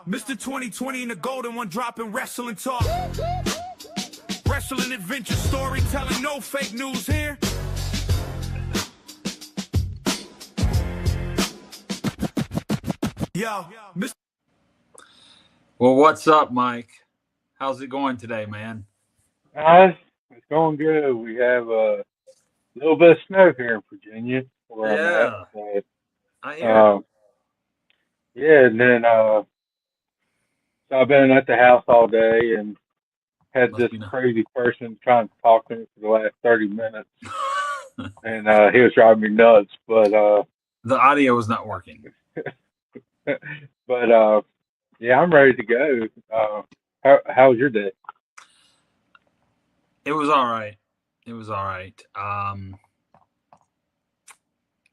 Mr. 2020 and the golden one dropping wrestling talk. Wrestling adventure storytelling, no fake news here. Yo, Mr. Well, what's up, Mike? How's it going today, man? Guys, it's going good. We have a little bit of snow here in Virginia where I'm at. Yeah, But, I hear it. yeah, and then so I've been at the house all day and had Must this be nice. crazy person trying to talk to me for the last 30 minutes, and he was driving me nuts. But The audio was not working. but yeah, I'm ready to go. How was your day? It was all right. It was all right.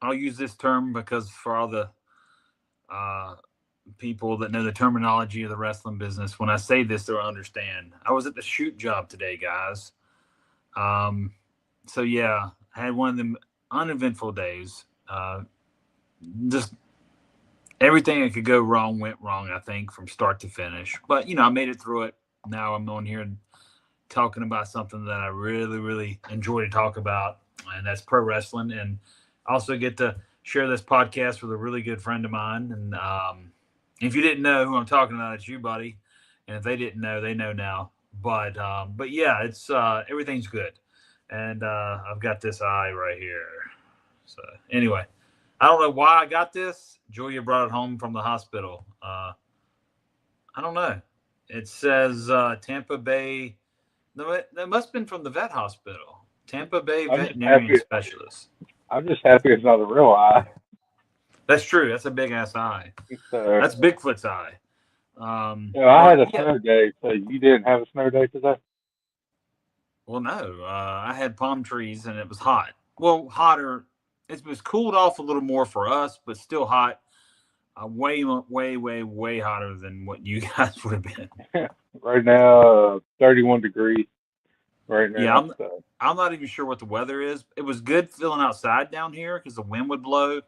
I'll use this term because for all the people that know the terminology of the wrestling business, when I say this, they'll understand. I was at the shoot job today, guys. So yeah, I had one of them uneventful days. Just everything that could go wrong went wrong, I think, from start to finish. But I made it through it. Now I'm on here talking about something that I really, really enjoy to talk about, and that's pro wrestling. And I also get to share this podcast with a really good friend of mine. And if you didn't know who I'm talking about, it's you, buddy. And if they didn't know, they know now. But yeah, it's everything's good. And I've got this eye right here. So anyway, I don't know why I got this. Julia brought it home from the hospital. I don't know. It says Tampa Bay. No, that must have been from the vet hospital. Tampa Bay I'm just veterinarian happy. specialist. I'm just happy it's not a real eye. That's true. That's a big ass eye. So, That's Bigfoot's eye. I had a Yeah. snow day. So you didn't have a snow day today? Well, no. I had palm trees and it was hot. Well, hotter. It was cooled off a little more for us, but still hot. Way, way, way, way hotter than what you guys would have been. Right now, 31 degrees right Yeah, now. So. I'm not even sure what the weather is. It was good feeling outside down here because the wind would blow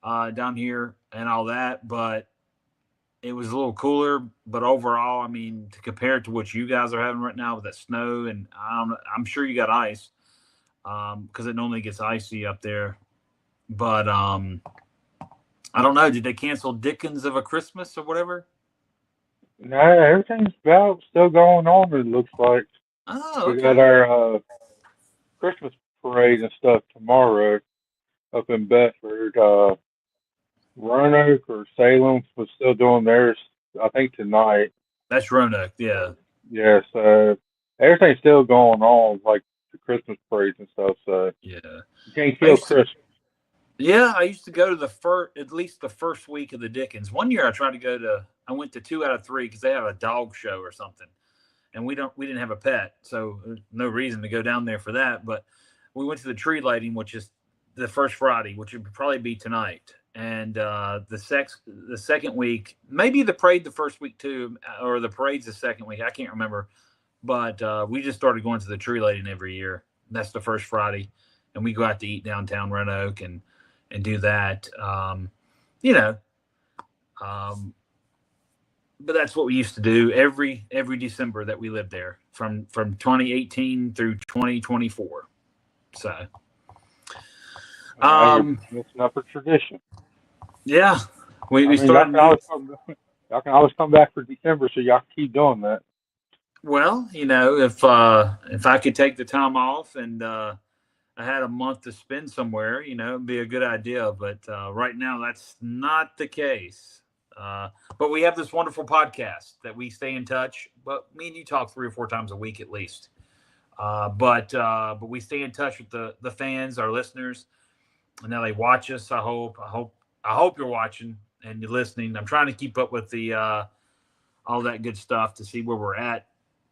down here and all that, but it was a little cooler. But overall, I mean, to compare it to what you guys are having right now with that snow, and I'm sure you got ice because it normally gets icy up there. But I don't know. Did they cancel Dickens of a Christmas or whatever? No, everything's about still going on, it looks like. Oh, We got okay. our Christmas parade and stuff tomorrow up in Bedford. Roanoke or Salem was still doing theirs, I think, tonight. That's Roanoke. Yeah. Yeah, so everything's still going on, like the Christmas parades and stuff. So Yeah. you can't I kill used to Christmas. Yeah, I used to go to at least the first week of the Dickens. One year I went to 2 out of 3 because they have a dog show or something, and we didn't have a pet, so there's no reason to go down there for that. But we went to the tree lighting, which is the first Friday, which would probably be tonight, and the second week, maybe the parade the first week too, or the parade's the second week. I can't remember, but we just started going to the tree lighting every year. That's the first Friday, and we go out to eat downtown Roanoke and do that. But that's what we used to do every December that we lived there from 2018 through 2024. So, It's not for tradition. yeah, we Y'all started. y'all can always come back for December, so y'all keep doing that. Well, if I could take the time off and I had a month to spend somewhere, it'd be a good idea. But right now, that's not the case. But we have this wonderful podcast that we stay in touch. But me and you talk 3 or 4 times a week at least. But we stay in touch with the fans, our listeners, and now they watch us. I hope you're watching and you're listening. I'm trying to keep up with the all that good stuff to see where we're at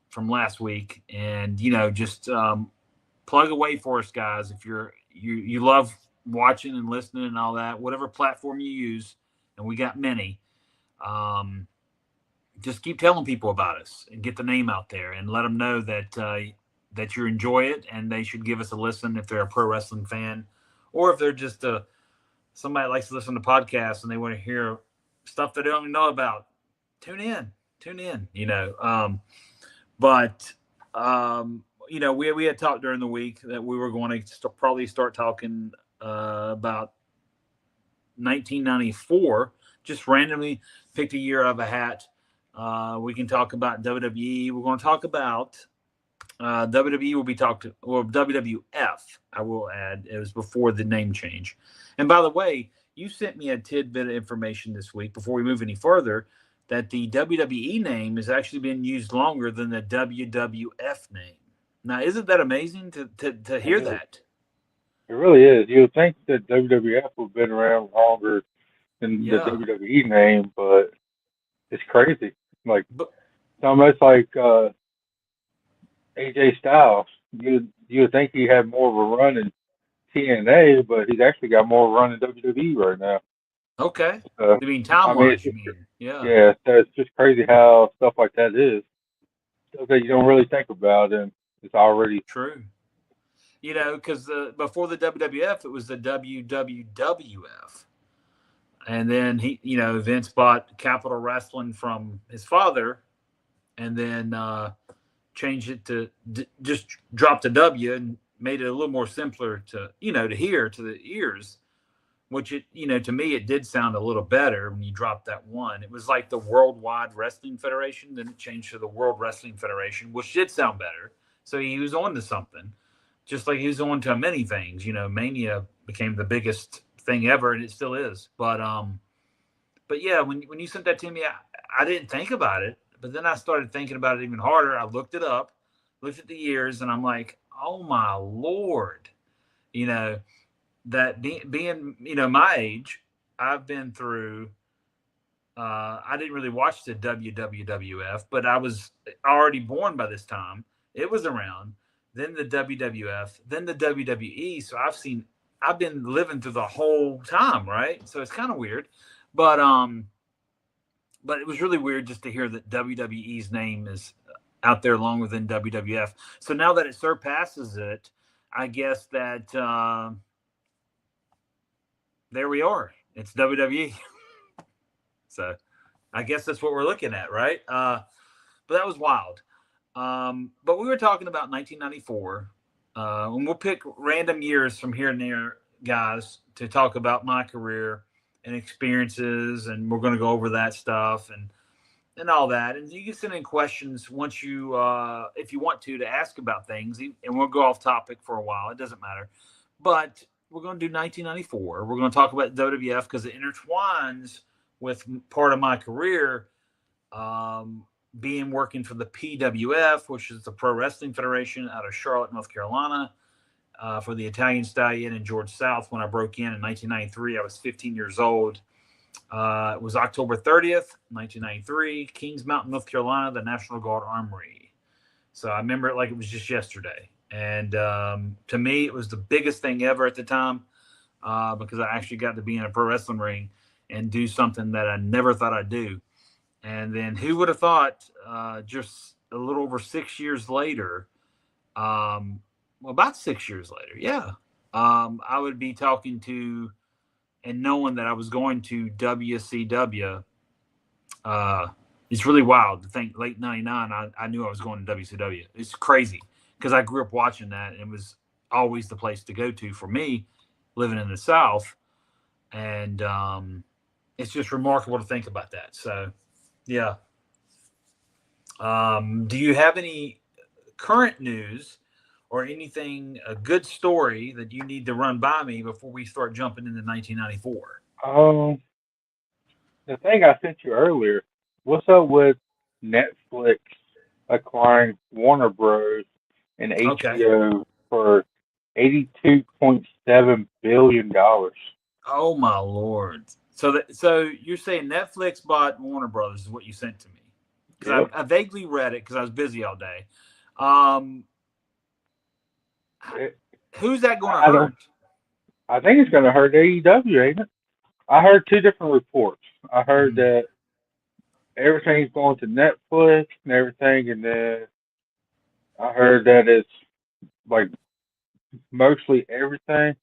from last week, and just plug away for us, guys. If you love watching and listening and all that, whatever platform you use, and we got many, just keep telling people about us and get the name out there and let them know that you enjoy it and they should give us a listen if they're a pro wrestling fan, or if they're just somebody that likes to listen to podcasts and they want to hear stuff that they don't even know about. tune in. But we had talked during the week that we were going to probably start talking about 1994. Just randomly picked a year out of a hat. We can talk about WWE. We're going to talk about WWE. Will be talked or WWF. I will add. It was before the name change. And by the way, you sent me a tidbit of information this week before we move any further that the WWE name has actually been used longer than the WWF name. Now, isn't that amazing to hear that? It really is. You would think that WWF would have been around longer than the Yeah. WWE name, but it's crazy. Like But it's almost like AJ Styles. You would think he had more of a run in TNA, but he's actually got more run in WWE right now. okay. So, I mean, I time mean, it's wise, you just, mean? Yeah. yeah, so it's just crazy how stuff like that is. Stuff that you don't really think about, and it's already. True. Because before the WWF, it was the WWWF. And then Vince bought Capital Wrestling from his father, and then changed it to just dropped the W and made it a little more simpler to hear to the ears. Which to me it did sound a little better when you dropped that one. It was like the Worldwide Wrestling Federation, then it changed to the World Wrestling Federation, which did sound better. So he was on to something, just like he was on to many things. Mania became the biggest thing ever, and it still is. But yeah, when you sent that to me, I didn't think about it, but then I started thinking about it even harder. I looked it up, looked at the years, and I'm like, oh my Lord, you know, that being my age, I've been through. I didn't really watch the WWF, but I was already born by this time. It was around. Then the WWF, then the WWE. So I've been living through the whole time, right? So it's kind of weird, but but it was really weird just to hear that WWE's name is out there longer than WWF. So now that it surpasses it, I guess that there we are. It's WWE. So I guess that's what we're looking at, right? But that was wild. But we were talking about 1994, and we'll pick random years from here and there, guys, to talk about my career and experiences, and we're going to go over that stuff and all that. And you can send in questions once if you want to ask about things, and we'll go off topic for a while. It doesn't matter, but we're going to do 1994. We're going to talk about WWF because it intertwines with part of my career, being working for the PWF, which is the Pro Wrestling Federation out of Charlotte, North Carolina, for the Italian Stallion and George South. When I broke in 1993, I was 15 years old. It was October 30th, 1993, Kings Mountain, North Carolina, the National Guard Armory. So I remember it like it was just yesterday. And to me, it was the biggest thing ever at the time because I actually got to be in a pro wrestling ring and do something that I never thought I'd do. And then who would have thought just a little over 6 years later, about 6 years later, yeah, I would be talking to and knowing that I was going to WCW. It's really wild to think late 99, I knew I was going to WCW. It's crazy because I grew up watching that and it was always the place to go to for me living in the South. And it's just remarkable to think about that. So, yeah. Do you have any current news or anything, a good story that you need to run by me before we start jumping into 1994? The thing I sent you earlier, what's up with Netflix acquiring Warner Bros. And Okay. HBO for $82.7 billion? Oh my Lord. So you're saying Netflix bought Warner Brothers is what you sent to me? Because Yep. I vaguely read it because I was busy all day. Um, It, who's that going to I don't. hurt? I think it's going to hurt AEW, ain't it? I heard two different reports. I heard Mhm. that everything's going to Netflix and everything, and then I heard that it's like mostly everything,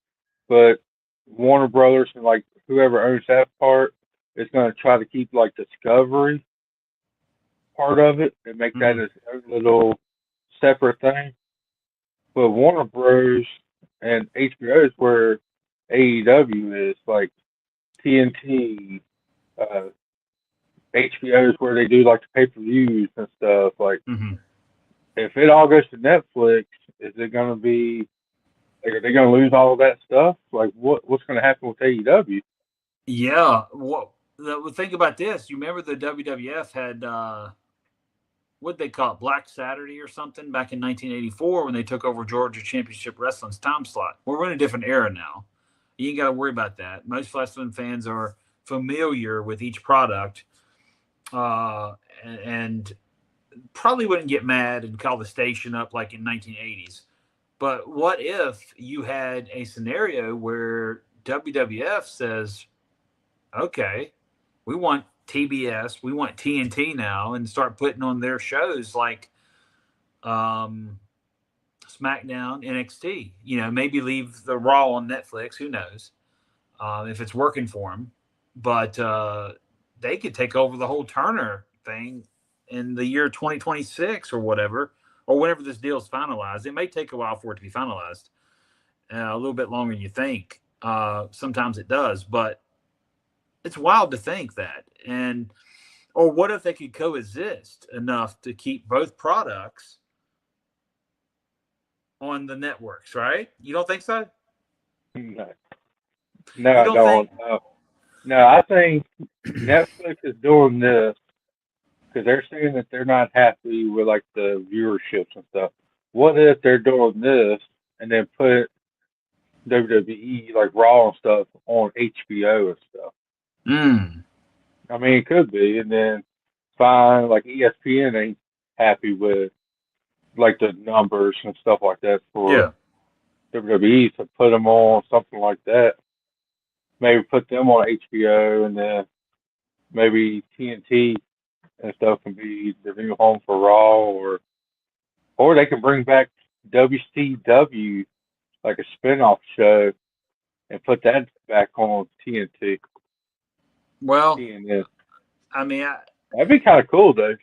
but Warner Brothers and like whoever owns that part is going to try to keep like Discovery part of it and make that its own little separate thing. But Warner Bros. And HBO is where AEW is, like TNT, uh, HBO is where they do like the pay-per-views and stuff. Like, Mm-hmm. if it all goes to Netflix, is it going to be like, are they going to lose all of that stuff? Like, what's going to happen with AEW? Yeah. Well, think about this. You remember the WWF had what they call it, Black Saturday or something back in 1984 when they took over Georgia Championship Wrestling's time slot. Well, we're in a different era now. You ain't got to worry about that. Most wrestling fans are familiar with each product, and probably wouldn't get mad and call the station up like in 1980s. But what if you had a scenario where WWF says, okay, we want TBS, we want TNT now, and start putting on their shows like SmackDown, NXT. Maybe leave the Raw on Netflix. Who knows if it's working for them? But they could take over the whole Turner thing in the year 2026 or whatever, or whenever this deal is finalized. It may take a while for it to be finalized, a little bit longer than you think. Sometimes it does, but it's wild to think that. Or what if they could coexist enough to keep both products on the networks, right? You don't think so? No, You I don't don't. think? No, I think Netflix is doing this because they're saying that they're not happy with like the viewerships and stuff. What if they're doing this and then put WWE like Raw and stuff on HBO and stuff? Mm. I mean, it could be, and then fine, like ESPN ain't happy with like the numbers and stuff like that for Yeah. WWE, to put them on something like that. Maybe put them on HBO, and then maybe TNT and stuff can be the new home for Raw, or they can bring back WCW like a spin-off show and put that back on TNT. Well, TNT. I mean, That'd be kind of cool, though.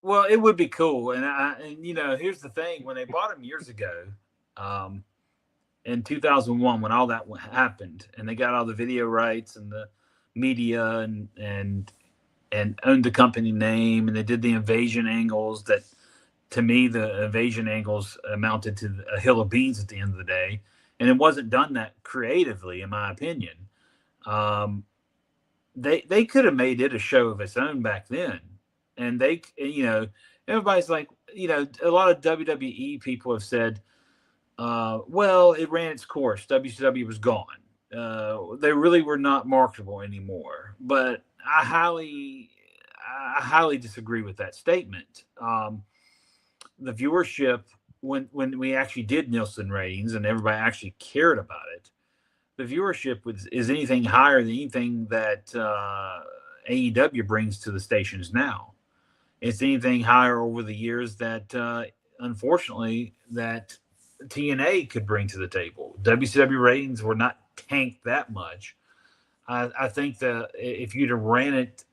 well, it would be cool. And here's the thing: when they bought him years ago, in 2001, when all that happened, and they got all the video rights and the media and owned the company name, and they did the invasion angles that, to me, the invasion angles amounted to a hill of beans at the end of the day. And it wasn't done that creatively, in my opinion. They could have made it a show of its own back then. And everybody's like, a lot of WWE people have said, well, it ran its course. WCW was gone. They really were not marketable anymore. But I highly disagree with that statement. The viewership, when we actually did Nielsen ratings and everybody actually cared about it, the viewership is anything higher than anything that AEW brings to the stations now. It's anything higher over the years that, unfortunately, that TNA could bring to the table. WCW ratings were not tanked that much. I think that if you'd have ran it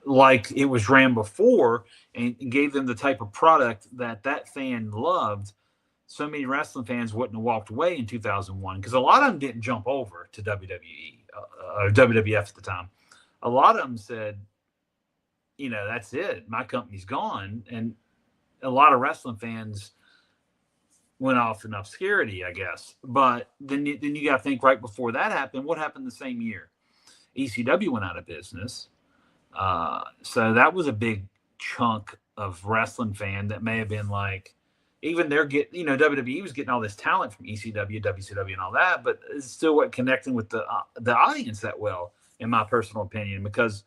like it was ran before and gave them the type of product that fan loved, so many wrestling fans wouldn't have walked away in 2001, because a lot of them didn't jump over to WWE or WWF at the time. A lot of them said, that's it. My company's gone. And a lot of wrestling fans went off in obscurity, I guess. But then you got to think, right before that happened, what happened the same year? ECW went out of business. So that was a big chunk of wrestling fan that may have been like, even they're getting, WWE was getting all this talent from ECW, WCW, and all that, but it's still what connecting with the audience that well, in my personal opinion, because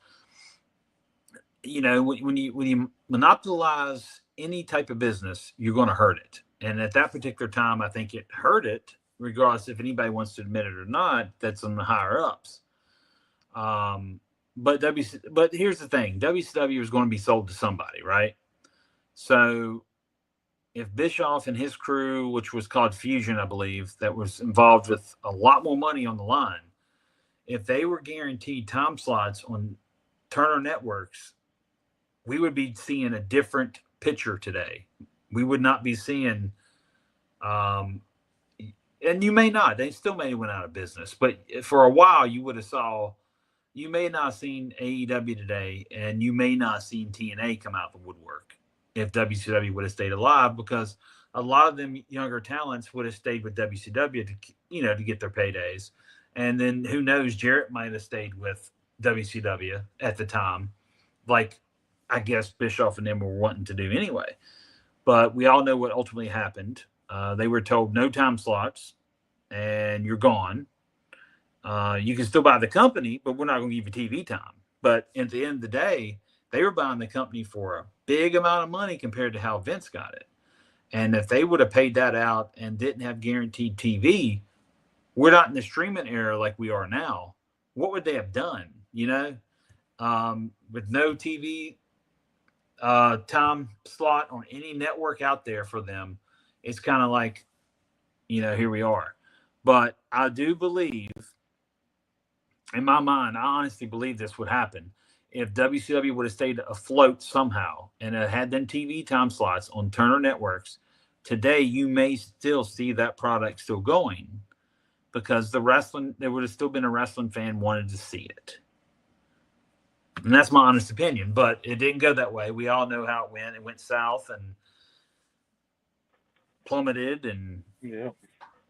when you monopolize any type of business, you're going to hurt it. And at that particular time, I think it hurt it, regardless if anybody wants to admit it or not. That's on the higher ups. But here's the thing: WCW is going to be sold to somebody, right? So if Bischoff and his crew, which was called Fusion, I believe, that was involved with a lot more money on the line, if they were guaranteed time slots on Turner Networks, we would be seeing a different picture today. We would not be seeing, and you may not. They still may have went out of business, but for a while you would have saw. You may not have seen AEW today, and you may not have seen TNA come out the woodwork if WCW would have stayed alive, because a lot of them younger talents would have stayed with WCW to get their paydays, and then who knows, Jarrett might have stayed with WCW at the time, like I guess Bischoff and them were wanting to do anyway. But we all know what ultimately happened. They were told no time slots, and you're gone. You can still buy the company, but we're not going to give you TV time. But at the end of the day, they were buying the company for a big amount of money compared to how Vince got it. And if they would have paid that out and didn't have guaranteed TV, we're not in the streaming era like we are now. What would they have done? With no TV time slot on any network out there for them, it's kind of like, here we are. But I do believe, in my mind, I honestly believe this would happen if WCW would have stayed afloat somehow and it had them TV time slots on Turner Networks. Today, you may still see that product still going because there would have still been a wrestling fan wanted to see it. And that's my honest opinion, but it didn't go that way. We all know how it went. It went south and plummeted, and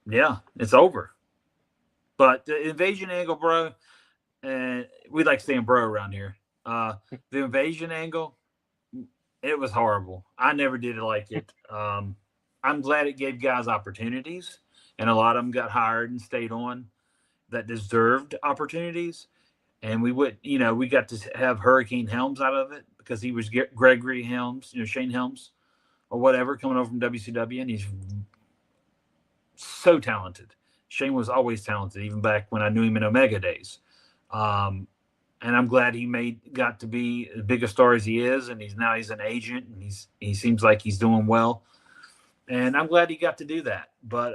yeah, it's over. But the invasion angle, bro, we like saying bro around here. The invasion angle, it was horrible. I never did like it. I'm glad it gave guys opportunities, and a lot of them got hired and stayed on that deserved opportunities. And we got to have Hurricane Helms out of it because he was Gregory Helms, Shane Helms or whatever, coming over from WCW, and he's so talented. Shane was always talented, even back when I knew him in Omega days. And I'm glad he got to be as big a star as he is, and he's an agent, and he seems like he's doing well. And I'm glad he got to do that. But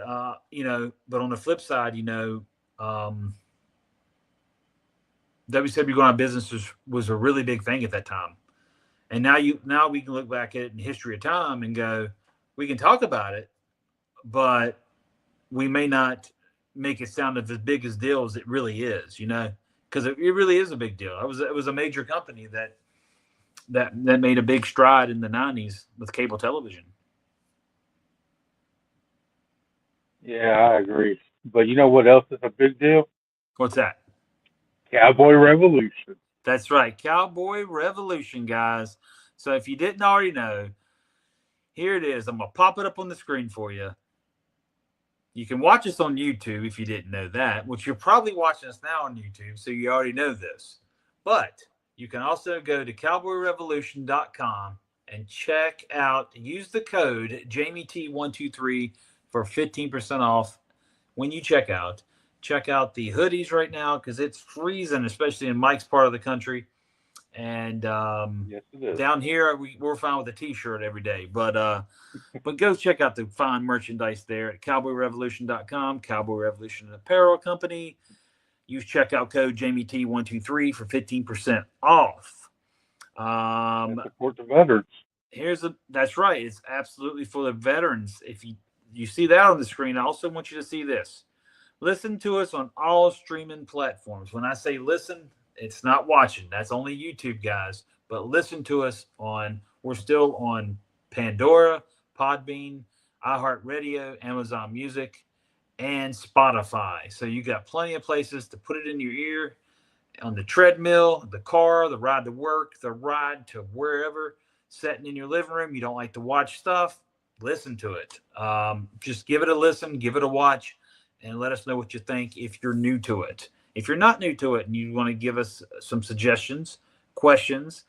but on the flip side, WCW going out of business was a really big thing at that time. And now we can look back at it in history of time and go, we can talk about it, but we may not make it sound as big a deal as it really is, because it really is a big deal. It was a major company that made a big stride in the 90s with cable television. Yeah, I agree. But you know what else is a big deal? What's that? Cowboy Revolution. That's right. Cowboy Revolution, guys. So if you didn't already know, here it is. I'm going to pop it up on the screen for you. You can watch us on YouTube if you didn't know that, which you're probably watching us now on YouTube, so you already know this. But you can also go to cowboyrevolution.com and use the code JamieT123 for 15% off when you check out. Check out the hoodies right now because it's freezing, especially in Mike's part of the country. And yes, it is. Down here, we're fine with a T-shirt every day. But go check out the fine merchandise there at cowboyrevolution.com, Cowboy Revolution Apparel Company. Use checkout code JamieT123 for 15% off. Support the veterans. That's right. It's absolutely for the veterans. If you see that on the screen, I also want you to see this. Listen to us on all streaming platforms. When I say listen, it's not watching. That's only YouTube, guys. But listen to us we're still on Pandora, Podbean, iHeartRadio, Amazon Music, and Spotify. So you got plenty of places to put it in your ear, on the treadmill, the car, the ride to work, the ride to wherever, sitting in your living room. You don't like to watch stuff, listen to it. Just give it a listen, give it a watch, and let us know what you think if you're new to it. If you're not new to it and you want to give us some suggestions, questions,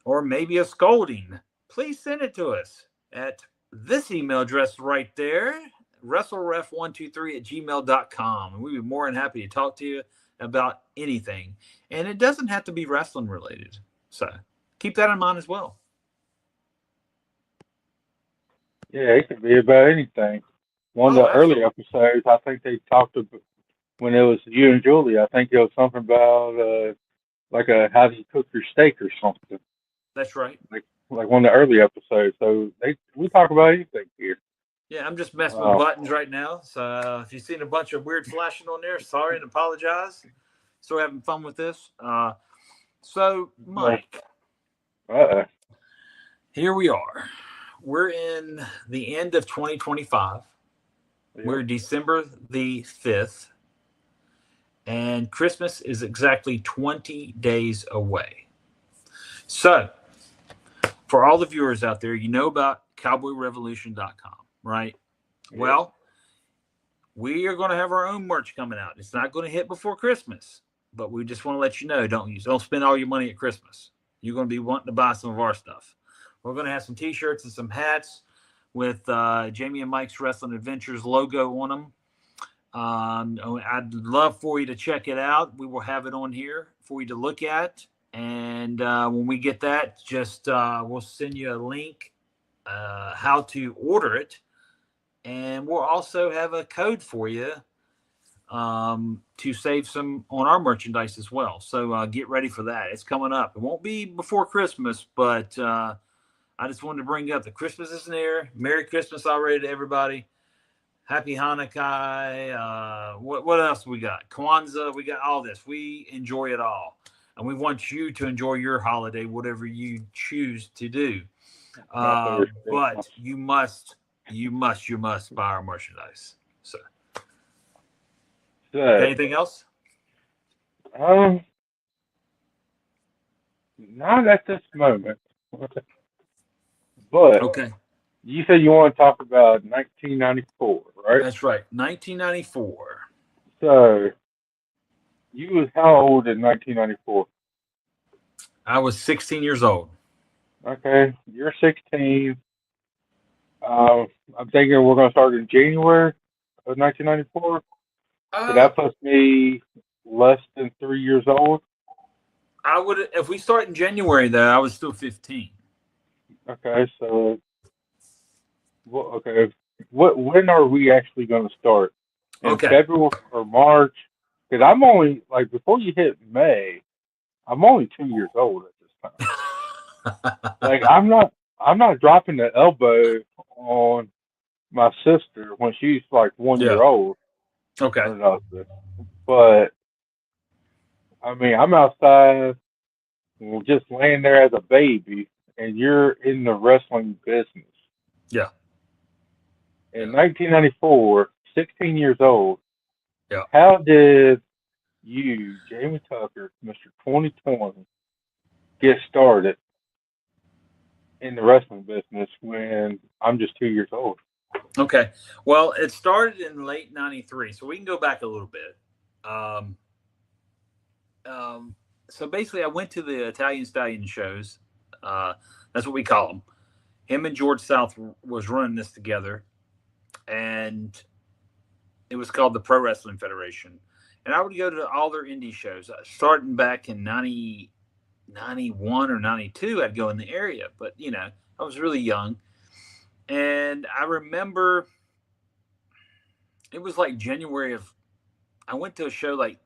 or maybe a scolding, please send it to us at this email address right there, wrestleref123@gmail.com. And we'd be more than happy to talk to you about anything. And it doesn't have to be wrestling related. So keep that in mind as well. Yeah, it could be about anything. One of the early episodes, I think they talked about, when it was you and Julie, I think it was something about how do you cook your steak or something. That's right. like one of the early episodes. So we talk about anything here. Yeah, I'm just messing with Oh, buttons right now. So if you've seen a bunch of weird flashing on there, sorry and apologize. Still having fun with this. So, uh, Mike, uh, here we are. We're in the end of 2025. yep. We're December the 5th, and Christmas is exactly 20 days away. So, for all the viewers out there, you know about cowboyrevolution.com, right? Yep. Well, we are going to have our own merch coming out. It's not going to hit before Christmas, but we just want to let you know, don't spend all your money at Christmas. You're going to be wanting to buy some of our stuff. We're going to have some t-shirts and some hats with Jamie and Mike's Wrestling Adventures logo on them. I'd love for you to check it out. We will have it on here for you to look at. And when we get that, just we'll send you a link how to order it. And we'll also have a code for you to save some on our merchandise as well. So get ready for that. It's coming up. It won't be before Christmas, but I just wanted to bring up the Christmas is near. Merry Christmas already to everybody. Happy Hanukkah. What else we got? Kwanzaa. We got all this. We enjoy it all. And we want you to enjoy your holiday, whatever you choose to do. But you must buy our merchandise. So, anything else? Not at this moment. But Okay. you said you want to talk about 1994, right? That's right. 1994. So you was how old in 1994? I was 16 years old. Okay, you're 16. I'm thinking we're going to start in January of 1994. So that puts me less than 3 years old. I would, if we start in January, though, I was still 15. Okay, so when are we actually going to start? In February or March? Because I'm only before you hit May, I'm only 2 years old at this time. I'm not dropping the elbow on my sister when she's like 1 year old. Okay. But I mean, I'm outside, just laying there as a baby, and you're in the wrestling business. Yeah. In 1994, 16 years old. Yeah. How did you, Jamie Tucker, Mr. 2020, get started in the wrestling business when I'm just 2 years old? Okay. Well, it started in late 93, so we can go back a little bit. So basically, I went to the Italian Stallion shows. That's what we call them. Him and George South was running this together, and it was called the Pro Wrestling Federation. And I would go to all their indie shows. Starting back in 91 or 92, I'd go in the area. But, I was really young. And I remember it was like I went to a show like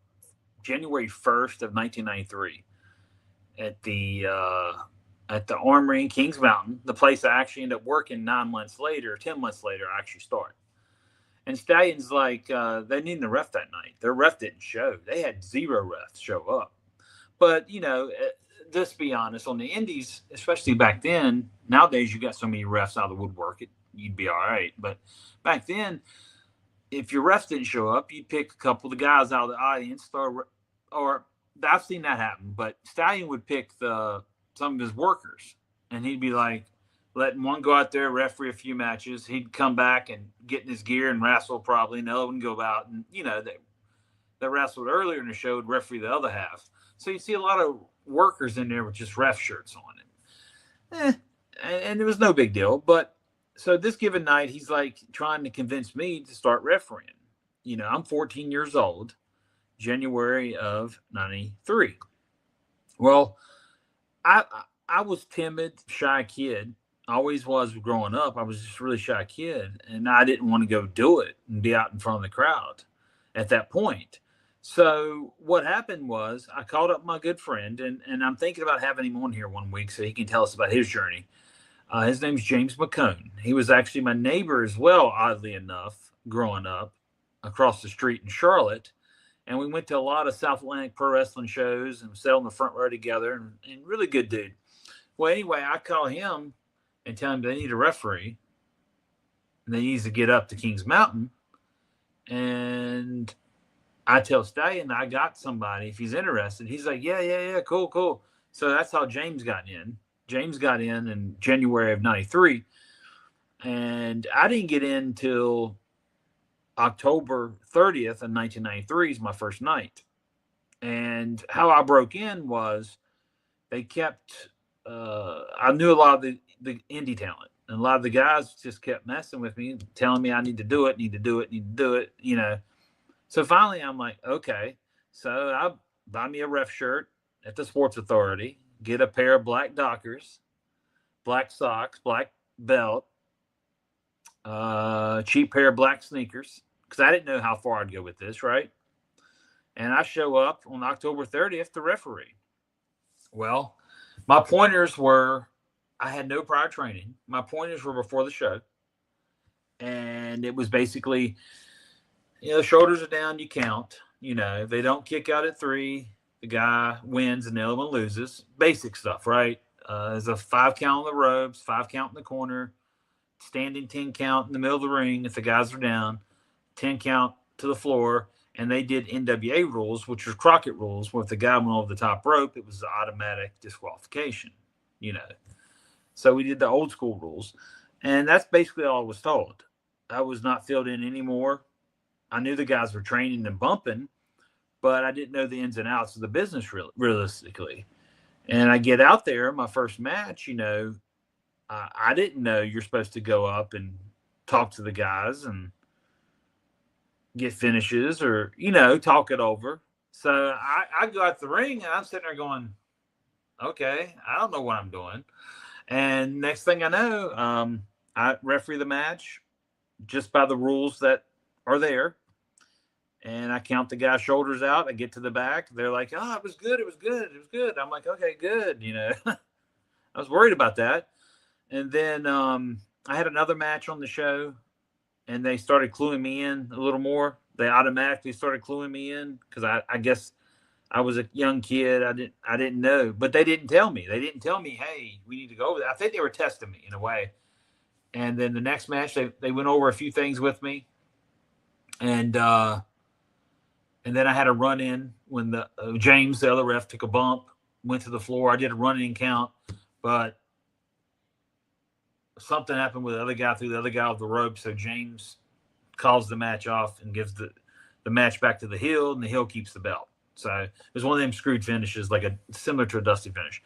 January 1st of 1993 at the Armory in Kings Mountain, the place I actually ended up working 10 months later, I actually started. And Stallion's like, they needed a ref that night. Their ref didn't show. They had 0 refs show up. But, let's be honest, on the indies, especially back then, nowadays you got so many refs out of the woodwork, you'd be all right. But back then, if your refs didn't show up, you'd pick a couple of the guys out of the audience, or I've seen that happen. But Stallion would pick some of his workers, and he'd be like, letting one go out there, referee a few matches. He'd come back and get in his gear and wrestle probably, and the other one go out. And, that wrestled earlier in the show would referee the other half. So you see a lot of workers in there with just ref shirts on it. And it was no big deal. But so this given night, he's like trying to convince me to start refereeing. I'm 14 years old, January of 93. Well, I was timid, shy kid. Always was growing up. I was just a really shy kid, and I didn't want to go do it and be out in front of the crowd at that point. So what happened was I called up my good friend, and I'm thinking about having him on here one week so he can tell us about his journey. His name's James McCone. He was actually my neighbor as well, oddly enough, growing up across the street in Charlotte. And we went to a lot of South Atlantic pro wrestling shows and sat on the front row together, and really good dude. Well, anyway, I call him and tell him they need a referee and they need to get up to Kings Mountain. And I tell Stallion I got somebody if he's interested. He's like, yeah, cool. So that's how James got in. James got in January of '93, and I didn't get in till October 30th of 1993 is my first night. And how I broke in was they kept. I knew a lot of the indie talent, and a lot of the guys just kept messing with me, telling me I need to do it. You know. So finally, I'm like, okay. So I buy me a ref shirt at the Sports Authority, get a pair of black Dockers, black socks, black belt, cheap pair of black sneakers, because I didn't know how far I'd go with this, right? And I show up on October 30th to referee. Well, my pointers were, I had no prior training. My pointers were before the show. And it was basically, shoulders are down, you count. If they don't kick out at 3, the guy wins and the other one loses. Basic stuff, right? There's a 5 count on the ropes, 5 count in the corner, standing 10 count in the middle of the ring if the guys are down, 10 count to the floor. And they did NWA rules, which was Crockett rules, where if the guy went over the top rope, it was automatic disqualification, So we did the old school rules. And that's basically all I was told. I was not filled in anymore. I knew the guys were training and bumping, but I didn't know the ins and outs of the business realistically. And I get out there, my first match, I didn't know you're supposed to go up and talk to the guys and get finishes or, talk it over. So I go out the ring and I'm sitting there going, okay, I don't know what I'm doing. And next thing I know, I referee the match just by the rules that are there. And I count the guy's shoulders out. I get to the back. They're like, oh, it was good. I'm like, okay, good. I was worried about that. And then I had another match on the show, and they started cluing me in a little more. They automatically started cluing me in because I guess I was a young kid. I didn't know, but they didn't tell me. They didn't tell me, hey, we need to go over that. I think they were testing me in a way. And then the next match, they went over a few things with me. And then I had a run in when the James, the other ref, took a bump, went to the floor. I did a run in count, but something happened with the other guy, threw the other guy off the rope. So James calls the match off and gives the match back to the Hill, and the Hill keeps the belt. So it was one of them screwed finishes, like similar to a Dusty finish.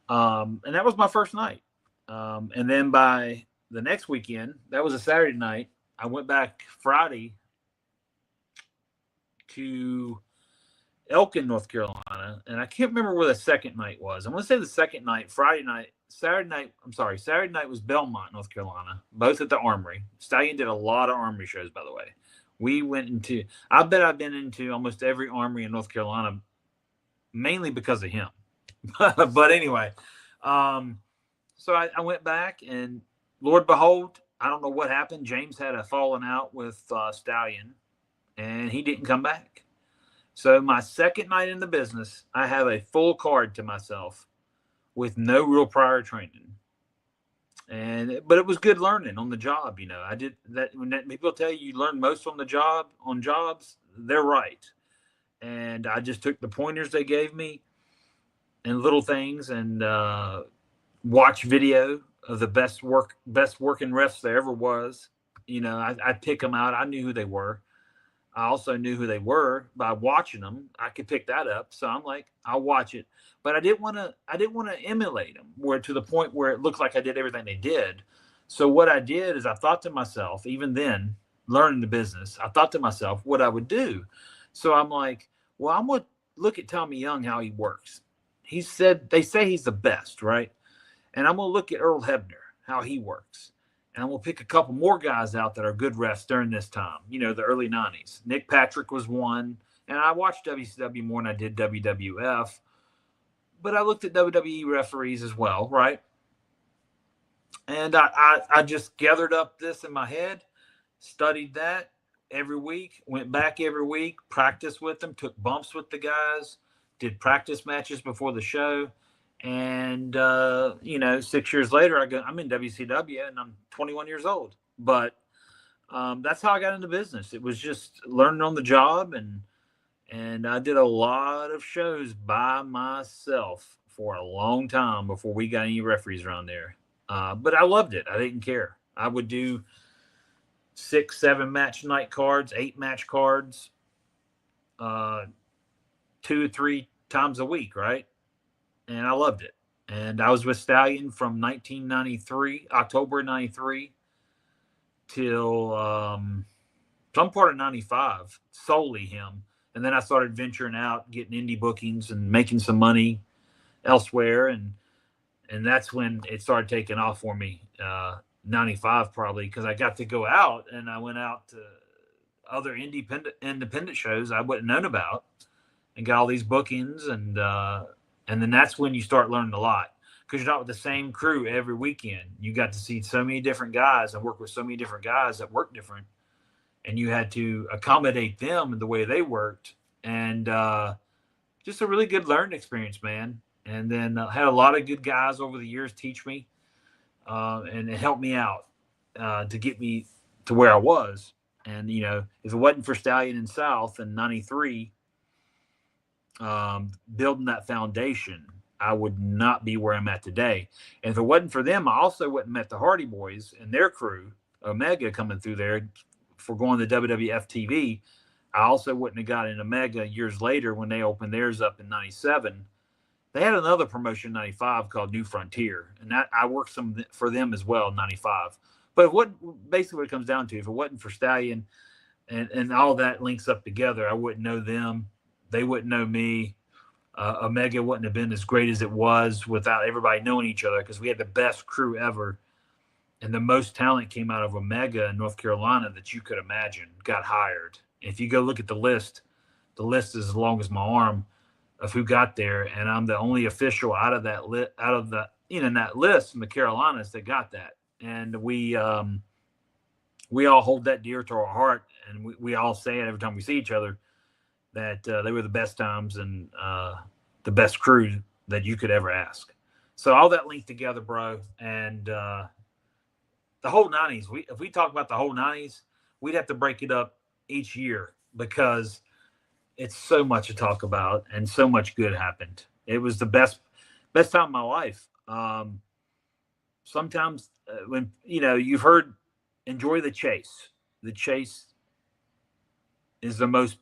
And that was my first night. And then by the next weekend, that was a Saturday night, I went back Friday to Elkin, North Carolina, and I can't remember where the second night was. I'm going to say the second night, Saturday night was Belmont, North Carolina, both at the Armory. Stallion did a lot of Armory shows, by the way. I bet I've been into almost every Armory in North Carolina, mainly because of him. But anyway, so I went back, and Lord behold, I don't know what happened. James had a falling out with Stallion, and he didn't come back. So my second night in the business, I have a full card to myself with no real prior training. But it was good learning on the job. I did that. When people tell you learn most on the job, on jobs, they're right. And I just took the pointers they gave me and little things, and watch video of the best working refs there ever was. I'd pick them out. I knew who they were. I also knew who they were by watching them. I could pick that up. So I'm like, I'll watch it. But I didn't want to emulate them to the point where it looked like I did everything they did. So what I did is I thought to myself, even then, learning the business, I thought to myself what I would do. So I'm like, well, I'm going to look at Tommy Young, how he works. They say he's the best, right? And I'm going to look at Earl Hebner, how he works. And I'm going to pick a couple more guys out that are good refs during this time, the early 90s. Nick Patrick was one, And I watched WCW more than I did WWF, but I looked at WWE referees as well, right? And I just gathered up this in my head, studied that every week, went back every week, practiced with them, took bumps with the guys, did practice matches before the show. And, 6 years later, I'm in WCW and I'm 21 years old. But that's how I got into business. It was just learning on the job. And I did a lot of shows by myself for a long time before we got any referees around there. But I loved it. I didn't care. I would do 6, 7 match night cards, 8 match cards, 2 or 3 times a week, right? And I loved it. And I was with Stallion from 1993, October 93, till some part of 95, solely him. And then I started venturing out, getting indie bookings and making some money elsewhere. And that's when it started taking off for me, 95 probably, because I got to go out and I went out to other independent shows I wouldn't known about and got all these bookings. And then that's when you start learning a lot, because you're not with the same crew every weekend. You got to see so many different guys and work with so many different guys that work different. And you had to accommodate them in the way they worked. And just a really good learning experience, man. And then had a lot of good guys over the years teach me and it helped me out to get me to where I was. And, if it wasn't for Stallion and South in 93, building that foundation, I would not be where I'm at today. And if it wasn't for them, I also wouldn't have met the Hardy Boys and their crew, Omega, coming through there for going to WWF TV. I also wouldn't have got in Omega years later when they opened theirs up in 97. They had another promotion in 95 called New Frontier, and that I worked some for them as well in 95. But basically what it comes down to, if it wasn't for Stallion and all that links up together, I wouldn't know them. They wouldn't know me. Omega wouldn't have been as great as it was without everybody knowing each other, because we had the best crew ever. And the most talent came out of Omega in North Carolina that you could imagine got hired. If you go look at the list is as long as my arm of who got there, and I'm the only official out of that that list in the Carolinas that got that. And we all hold that dear to our heart, and we all say it every time we see each other, that they were the best times and the best crew that you could ever ask. So all that linked together, bro. And the whole 90s, if we talk about the whole 90s, we'd have to break it up each year, because it's so much to talk about and so much good happened. It was the best time of my life. Sometimes when, you've heard, enjoy the chase. The chase is the most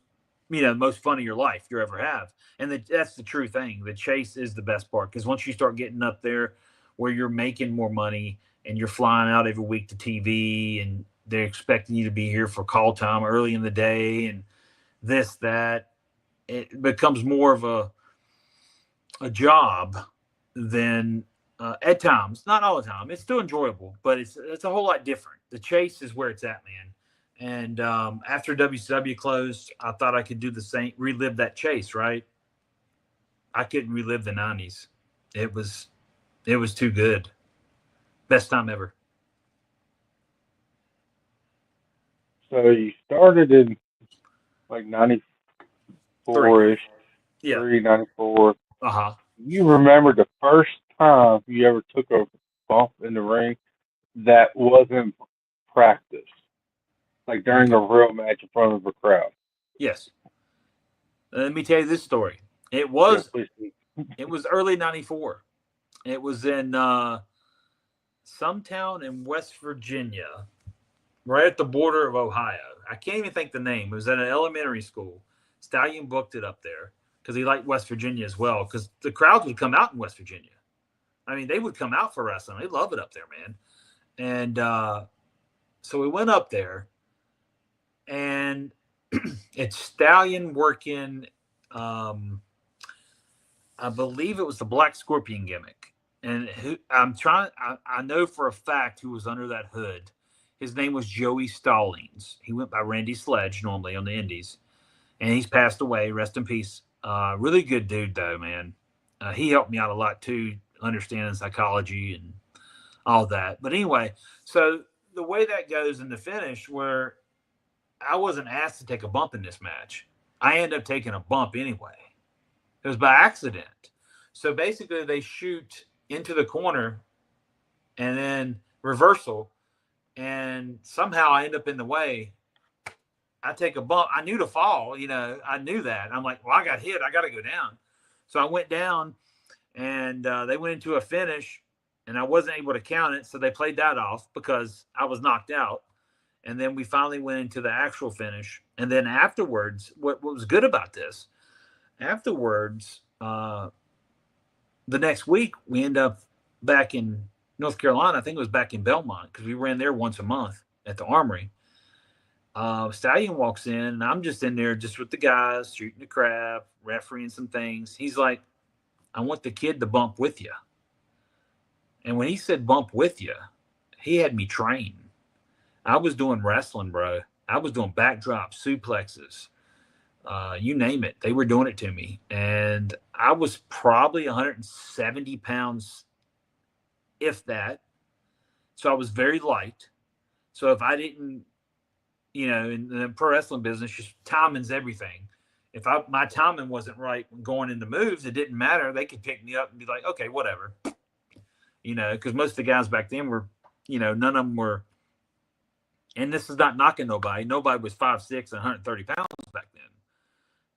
fun of your life you ever have. And that's the true thing. The chase is the best part, because once you start getting up there where you're making more money and you're flying out every week to TV and they're expecting you to be here for call time early in the day and this, that, it becomes more of a job than at times, not all the time. It's still enjoyable, but it's a whole lot different. The chase is where it's at, man. And after WCW closed, I thought I could do the same, relive that chase, right? I couldn't relive the 90s. It was too good. Best time ever. So you started in like 94-ish, Yeah. 94. Uh-huh. You remember the first time you ever took a bump in the ring that wasn't practice, like during a real match in front of a crowd? Yes. Let me tell you this story. It was Yeah, It was early 94. It was in some town in West Virginia, right at the border of Ohio. I can't even think the name. It was at an elementary school. Stallion booked it up there because he liked West Virginia as well, because the crowds would come out in West Virginia. I mean, they would come out for wrestling. They love it up there, man. And so we went up there, and it's Stallion working, I believe it was the Black Scorpion gimmick. And I know for a fact who was under that hood. His name was Joey Stallings. He went by Randy Sledge normally on the indies. and he's passed away. Rest in peace. Really good dude, though, man. He helped me out a lot too, understanding psychology and all that. But anyway, so the way that goes in the finish, where I wasn't asked to take a bump in this match, I ended up taking a bump anyway. It was by accident. So basically, they shoot into the corner and then reversal, and somehow I end up in the way. I take a bump. I knew to fall, I knew that. I'm like, well, I got hit. I got to go down. So I went down, and they went into a finish, and I wasn't able to count it. So they played that off because I was knocked out. And then we finally went into the actual finish. And then afterwards, what was good about this, afterwards, the next week, we end up back in North Carolina. I think it was back in Belmont because we ran there once a month at the Armory. Stallion walks in, and I'm just in there just with the guys, shooting the crap, refereeing some things. He's like, I want the kid to bump with you. And when he said bump with you, he had me trained. I was doing wrestling, bro. I was doing backdrops, suplexes, you name it. They were doing it to me. And I was probably 170 pounds, if that. So I was very light. So if I didn't, in the pro wrestling business, just timing's everything. If my timing wasn't right going into moves, it didn't matter. They could pick me up and be like, okay, whatever. Because most of the guys back then were, none of them were. And this is not knocking nobody. Nobody was 5'6" and 130 pounds back then.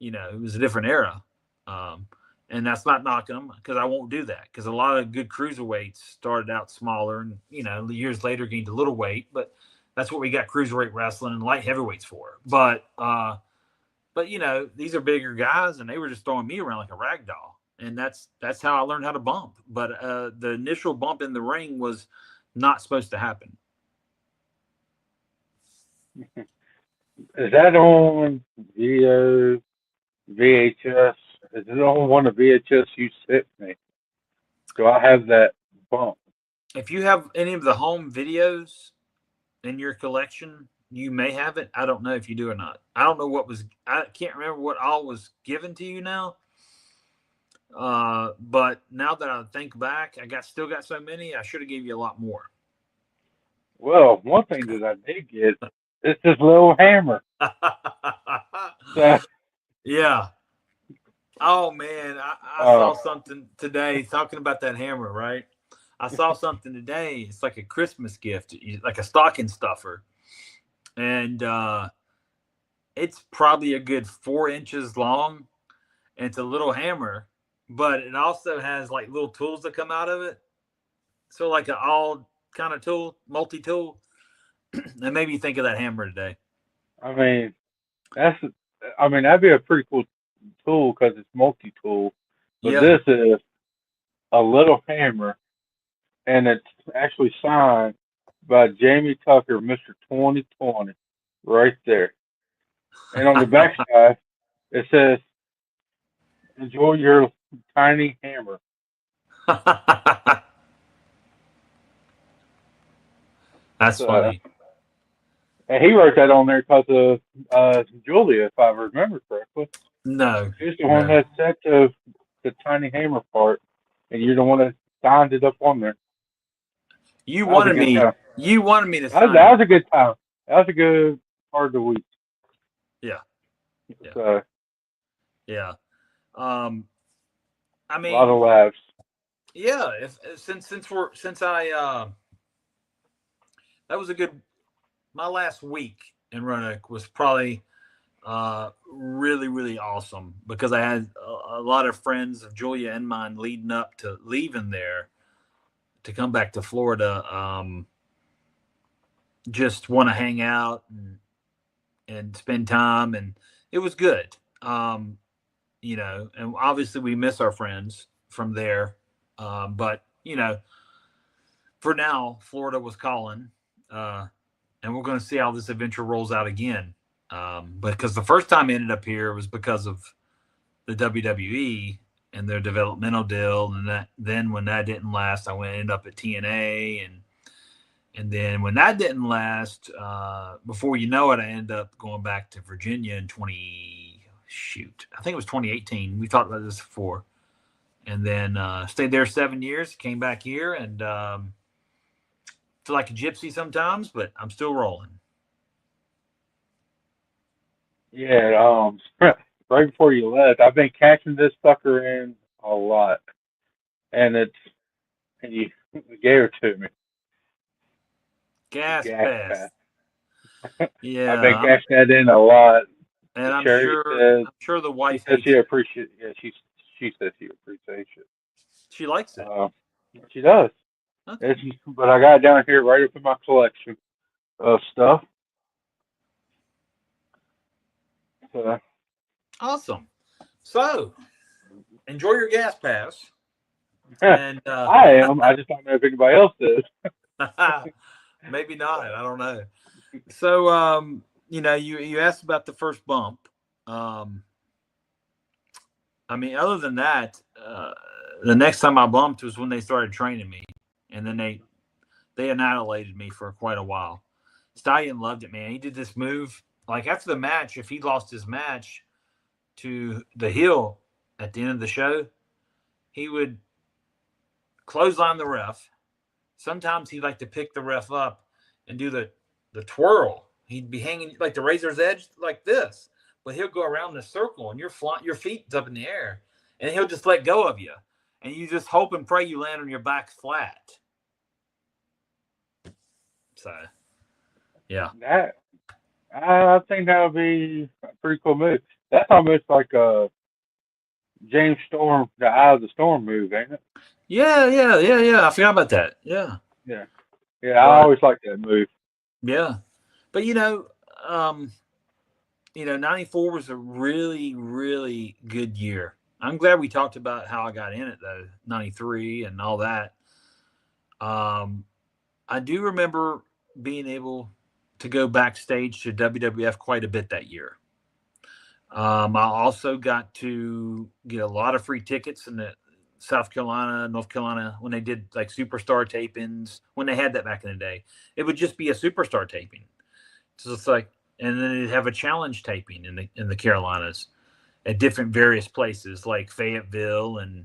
It was a different era. And that's not knocking them because I won't do that because a lot of good cruiserweights started out smaller and, years later gained a little weight. But that's what we got cruiserweight wrestling and light heavyweights for. But these are bigger guys and they were just throwing me around like a rag doll. And that's how I learned how to bump. But the initial bump in the ring was not supposed to happen. Is that on video, VHS? Is it on one of VHS you sent me? Do I have that bump? If you have any of the home videos in your collection, you may have it. I don't know if you do or not. I don't know I can't remember what all was given to you now. But now that I think back, still got so many, I should have gave you a lot more. Well, one thing that I did get is this little hammer. Yeah. Oh man, I saw something today talking about that hammer, right? I saw something today. It's like a Christmas gift, like a stocking stuffer. And it's probably a good 4 inches long. And it's a little hammer, but it also has like little tools that come out of it. So like an all kind of tool, multi-tool. And maybe you think of that hammer today. I mean, that'd be a pretty cool tool because it's multi-tool. But This is a little hammer, and it's actually signed by Jamie Tucker, Mr. 2020, right there. And on the back side, it says, enjoy your tiny hammer. That's funny. And he wrote that on there because of Julia, if I remember correctly. No. She's the one that set the tiny hammer part, and you're the one that signed it up on there. You wanted me to sign that was a good time. That was a good part of the week. Yeah. So, yeah. I mean, a lot of laughs. Yeah. That was a good. My last week in Roanoke was probably really, really awesome because I had a lot of friends of Julia and mine leading up to leaving there to come back to Florida. Just want to hang out and spend time, and it was good. And obviously we miss our friends from there. But for now, Florida was calling. And we're going to see how this adventure rolls out again. Because the first time I ended up here was because of the WWE and their developmental deal. And then when that didn't last, I ended up at TNA. And then when that didn't last, before you know it, I ended up going back to Virginia in shoot, I think it was 2018. We talked about this before. And then stayed there 7 years, came back here, and feel like a gypsy sometimes, but I'm still rolling. Yeah, right before you left, I've been catching this sucker in a lot, and you gave it to me, the Gas gas pass. pass. I've been Yeah, catching that in a lot. and I'm Sherry sure says I'm sure the she wife says hates she it. appreciates. Yeah, she says she appreciates it. She likes it. Uh, she does. Okay. It's, but I got it down here right up in my collection of stuff. So, Awesome. So enjoy your gas pass. And I am. I just don't know if anybody else is. maybe not. I don't know. So you asked about the first bump. Um, I mean, other than that, the next time I bumped was when they started training me, and then they annihilated me for quite a while. Stallion loved it, man. He did this move like after the match. If he lost his match to the heel at the end of the show, he would clothesline the ref. Sometimes he'd like to pick the ref up and do the twirl. He'd be hanging like the razor's edge like this, but he'll go around the circle and your feet's up in the air, and he'll just let go of you, and you just hope and pray you land on your back flat. So, yeah, That I think that would be a pretty cool move. That's almost like a James Storm, the Eye of the Storm move, ain't it? yeah. I forgot about that. Yeah, Yeah, yeah. I but always like that move. yeah, but um, 94 was a really, really good year. I'm glad we talked about how I got in it though, 93 and all that. I do remember being able to go backstage to WWF quite a bit that year. I also got to get a lot of free tickets in the South Carolina, North Carolina when they did like superstar tapings. When they had that back in the day, it would just be a superstar taping. So it's like, and then they'd have a challenge taping in the Carolinas at different various places like Fayetteville and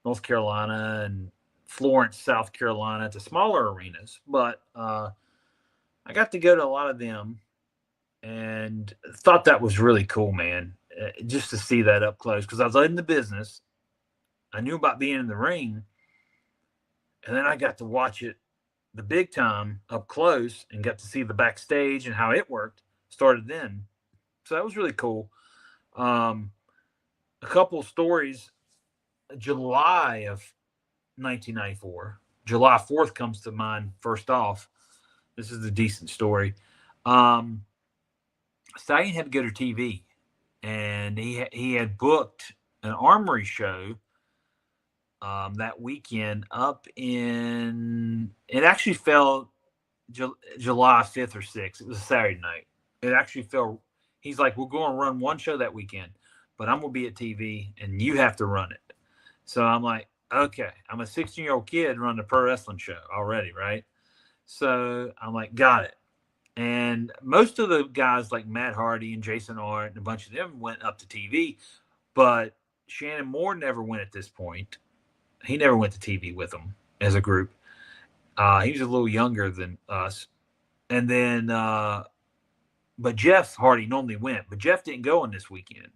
North Carolina and Florence, South Carolina, to smaller arenas. But I got to go to a lot of them and thought that was really cool, man. Just to see that up close because I was in the business. I knew about being in the ring, and then I got to watch it the big time up close and got to see the backstage and how it worked. Started then, so that was really cool. A couple of stories. July of 1994, July 4th comes to mind. First off, this is a decent story. Stallion had to go to TV, and he had booked an Armory show that weekend up in. It actually fell July 5th or 6th. It was a Saturday night. It actually fell. He's like, we're going to run one show that weekend, but I'm going to be at TV, and you have to run it. So I'm like, okay, I'm a 16-year-old kid running a pro wrestling show already, right? So I'm like, got it. And most of the guys like Matt Hardy and Jason Arndt and a bunch of them went up to TV, but Shannon Moore never went at this point. He never went to TV with them as a group. He was a little younger than us. And then, but Jeff Hardy normally went, but Jeff didn't go on this weekend.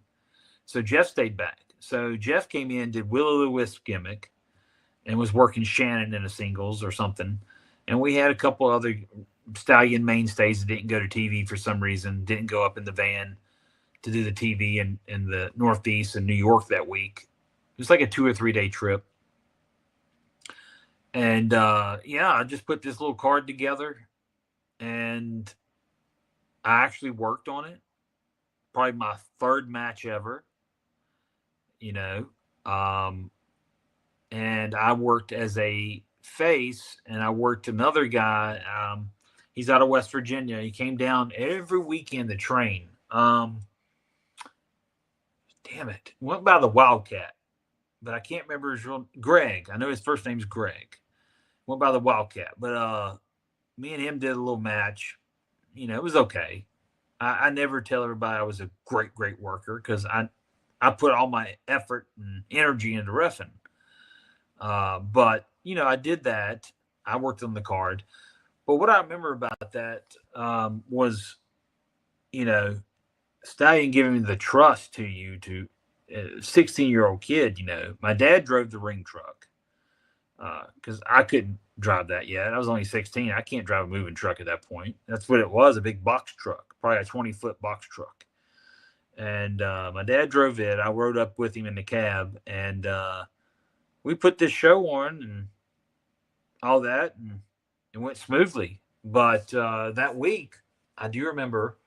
So Jeff stayed back. So Jeff came in, did Will-O-the-Wisp gimmick, and was working Shannon in a singles or something. And we had a couple other Stallion mainstays that didn't go to TV for some reason, didn't go up in the van to do the TV in the Northeast and New York that week. It was like a 2 or 3 day trip. And I just put this little card together, and I actually worked on it. Probably my third match ever, and I worked as a face, and I worked another guy. He's out of West Virginia. He came down every weekend to train. Damn it. Went by the Wildcat, but I can't remember his real Greg. I know his first name's Greg. Went by the Wildcat. But me and him did a little match. It was okay. I never tell everybody I was a great worker because I put all my effort and energy into reffing. But I did that. I worked on the card. But what I remember about that was, you know, Stallion giving me the trust to you to 16-year-old kid. My dad drove the ring truck because I couldn't drive that yet. I was only 16. I can't drive a moving truck at that point. That's what it was, a big box truck, probably a 20-foot box truck. And my dad drove it. I rode up with him in the cab, and we put this show on and all that, and it went smoothly. But that week, I do remember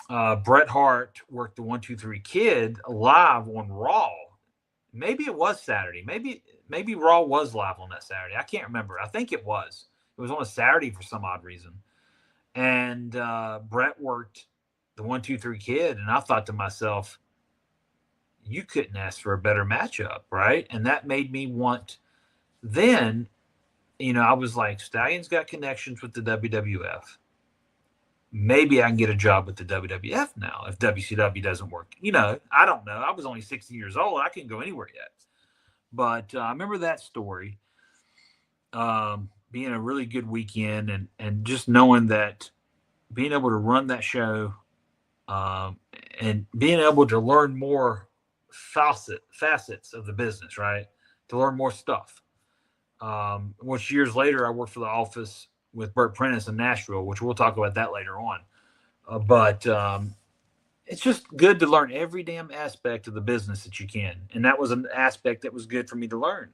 Bret Hart worked the 1-2-3 Kid live on Raw. Maybe it was Saturday. Maybe Raw was live on that Saturday. I can't remember. I think it was. It was on a Saturday for some odd reason. And Bret worked the 1-2-3 Kid, and I thought to myself, you couldn't ask for a better matchup, right? And that made me want. Then, I was like, Stallion's got connections with the WWF. Maybe I can get a job with the WWF now if WCW doesn't work. I don't know. I was only 16 years old. I couldn't go anywhere yet. But I remember that story being a really good weekend and just knowing that being able to run that show and being able to learn more facets of the business, right? To learn more stuff. Which years later, I worked for the office with Burt Prentice in Nashville, which we'll talk about that later on. But it's just good to learn every damn aspect of the business that you can. And that was an aspect that was good for me to learn.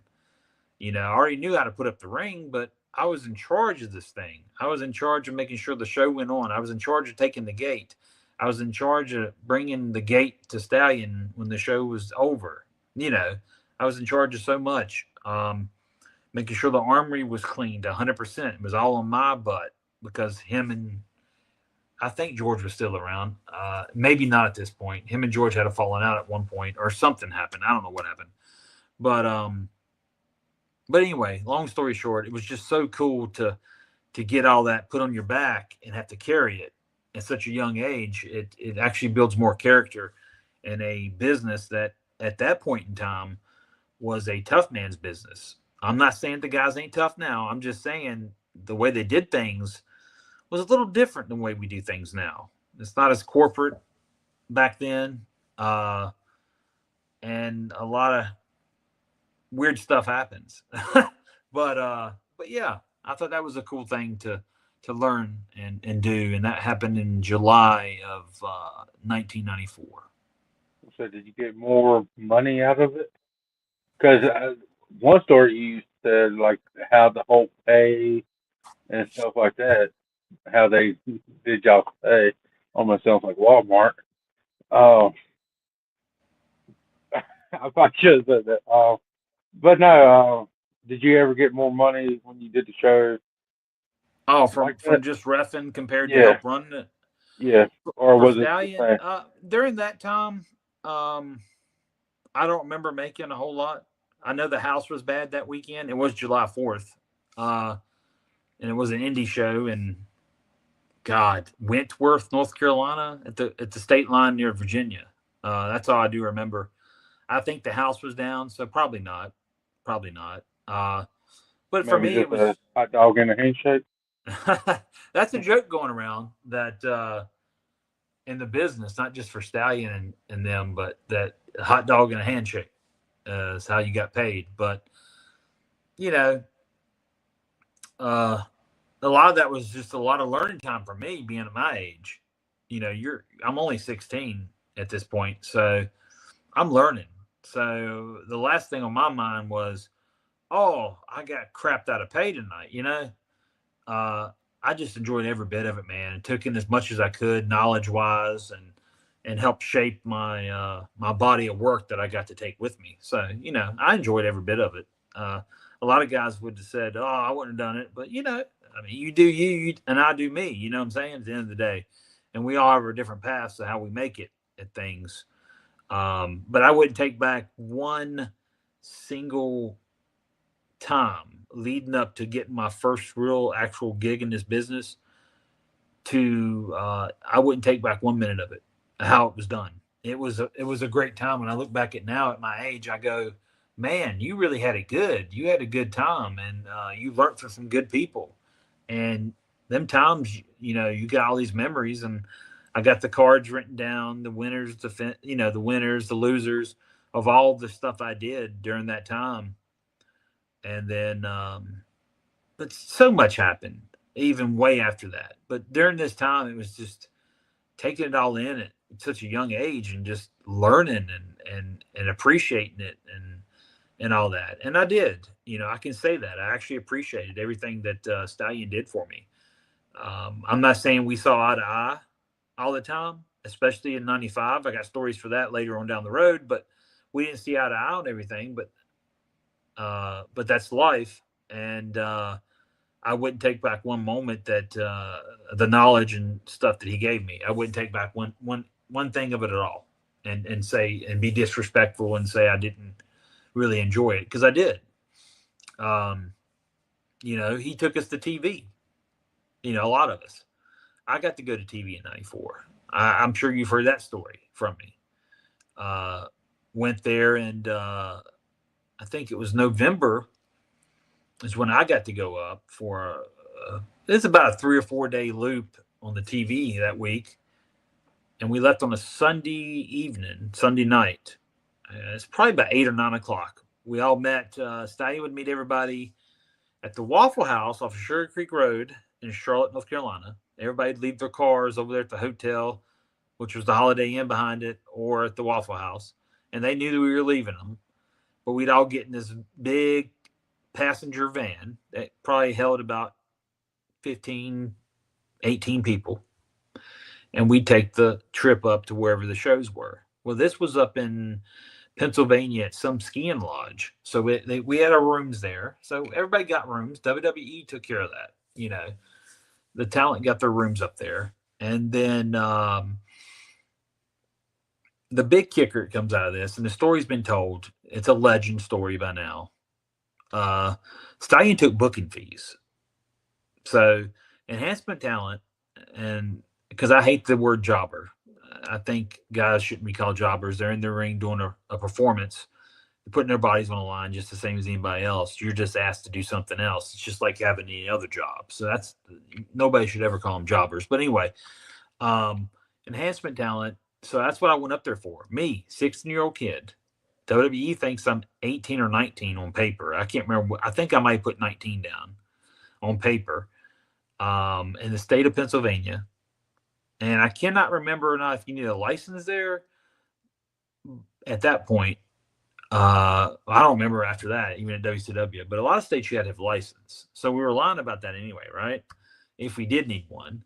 I already knew how to put up the ring, but I was in charge of this thing. I was in charge of making sure the show went on. I was in charge of taking the gate. I was in charge of bringing the gate to Stallion when the show was over. I was in charge of so much. Making sure the armory was cleaned 100%. It was all on my butt because him and I think George was still around. Maybe not at this point. Him and George had a falling out at one point or something happened. I don't know what happened. But anyway, long story short, it was just so cool to get all that put on your back and have to carry it at such a young age. It actually builds more character in a business that at that point in time was a tough man's business. I'm not saying the guys ain't tough now. I'm just saying the way they did things was a little different than the way we do things now. It's not as corporate back then. And a lot of weird stuff happens. But yeah, I thought that was a cool thing to learn and do. And that happened in July of 1994. So did you get more money out of it? Because one story you said, like, how the whole pay and stuff like that, how they did y'all pay. Almost sounds like Walmart. Uh, I probably should have said that. But no, did you ever get more money when you did the show? Oh, from Like that? just reffing compared to Yeah. help running it? Yeah. Or For was it the Stallion, same? during that time, I don't remember making a whole lot. I know the house was bad that weekend. It was July 4th. And it was an indie show in Wentworth, North Carolina, at the state line near Virginia. That's all I do remember. I think the house was down, so probably not. Probably not. But for Maybe me, just it was a hot dog and a handshake? that's a joke going around that in the business, not just for Stallion and them, but that a hot dog and a handshake is how you got paid. But a lot of that was just a lot of learning time for me being at my age. I'm only 16 at this point, so I'm learning. So the last thing on my mind was, oh, I got crapped out of pay tonight. I just enjoyed every bit of it, man, and took in as much as I could, knowledge-wise, and helped shape my my body of work that I got to take with me. So, I enjoyed every bit of it. A lot of guys would have said, "Oh, I wouldn't have done it," but I mean, you do you, and I do me. You know what I'm saying? At the end of the day, and we all have our different paths to how we make it at things. But I wouldn't take back one single time leading up to getting my first real actual gig in this business to I wouldn't take back 1 minute of it, how it was done. It was a great time. When I look back at now at my age, I go, man, you really had it good. You had a good time, and you learned from some good people. And them times, you got all these memories, and I got the cards written down, the winners, the winners, the losers of all the stuff I did during that time. And then, but so much happened even way after that. But during this time, it was just taking it all in at such a young age and just learning and appreciating it and all that. And I did, I can say that I actually appreciated everything that Stallion did for me. I'm not saying we saw eye to eye all the time, especially in 95. I got stories for that later on down the road, but we didn't see eye to eye on everything, but that's life. And, I wouldn't take back one moment that the knowledge and stuff that he gave me. I wouldn't take back one thing of it at all, and say and be disrespectful and say I didn't really enjoy it, because I did. He took us to TV. A lot of us. I got to go to TV in '94. I'm sure you've heard that story from me. Went there, and I think it was November is when I got to go up for it's about a 3 or 4 day loop on the TV that week. And we left on a Sunday night. It's probably about 8 or 9 o'clock. We all met, Stallion would meet everybody at the Waffle House off of Sugar Creek Road in Charlotte, North Carolina. Everybody'd leave their cars over there at the hotel, which was the Holiday Inn behind it, or at the Waffle House. And they knew that we were leaving them. But we'd all get in this big passenger van that probably held about 15, 18 people. And we'd take the trip up to wherever the shows were. Well, this was up in Pennsylvania at some skiing lodge. So we had our rooms there. So everybody got rooms. WWE took care of that. The talent got their rooms up there. And then the big kicker that comes out of this, and the story's been told, it's a legend story by now. Stallion took booking fees. So enhancement talent, and because I hate the word jobber. I think guys shouldn't be called jobbers. They're in the ring doing a performance, putting their bodies on the line just the same as anybody else. You're just asked to do something else. It's just like having any other job. So nobody should ever call them jobbers. But anyway, enhancement talent. So that's what I went up there for. Me, 16-year-old kid. WWE thinks I'm 18 or 19 on paper. I can't remember. I think I might put 19 down on paper in the state of Pennsylvania. And I cannot remember now if you need a license there at that point. I don't remember after that, even at WCW. But a lot of states you had to have a license. So we were lying about that anyway, right? If we did need one.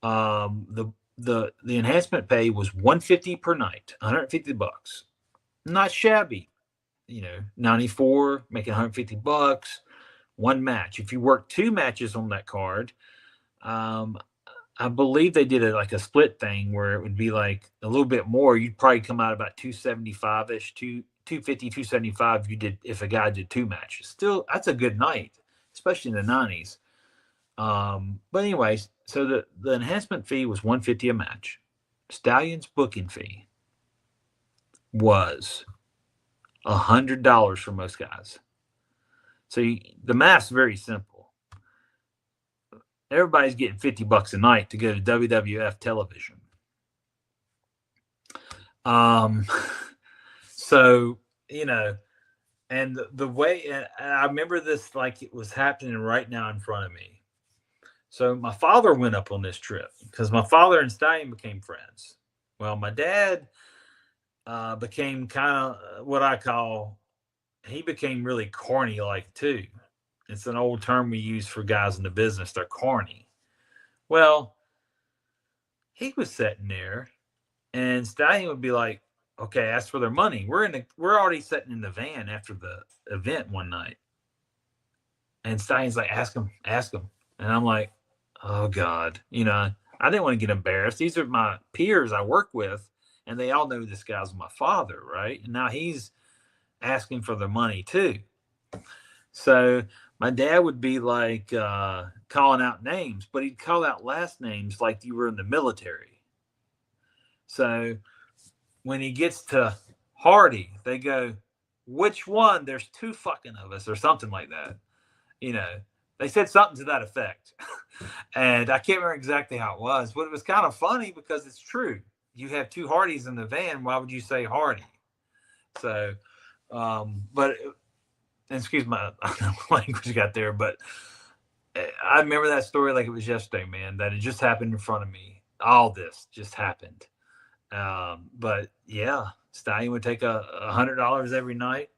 The enhancement pay was $150 per night, $150. Not shabby. 94, making $150, one match. If you work 2 matches on that card, I believe they did like a split thing where it would be like a little bit more. You'd probably come out about 275-ish, 250, 275 if a guy did 2 matches. Still, that's a good night, especially in the 90s. But anyways, so the enhancement fee was $150 a match. Stallion's booking fee was $100 for most guys. So the math's very simple. Everybody's getting $50 a night to go to WWF television. So, and the way, and I remember this like it was happening right now in front of me. So my father went up on this trip because my father and Stallion became friends. Well, my dad became kind of what I call, he became really corny like too. It's an old term we use for guys in the business. They're corny. Well, he was sitting there and Stallion would be like, okay, ask for their money. We're already sitting in the van after the event one night. And Stallion's like, ask him. And I'm like, oh God, I didn't want to get embarrassed. These are my peers I work with, and they all know this guy's my father, right? And now he's asking for their money too. So my dad would be like calling out names, but he'd call out last names like you were in the military. So when he gets to Hardy, they go, which one? There's two fucking of us, or something like that. You know, they said something to that effect. And I can't remember exactly how it was, but it was kind of funny because it's true. You have two Hardys in the van. Why would you say Hardy? So, but excuse my language got there, but I remember that story like it was yesterday, man, that it just happened in front of me. All this just happened. But yeah, Stallion would take $100 every night.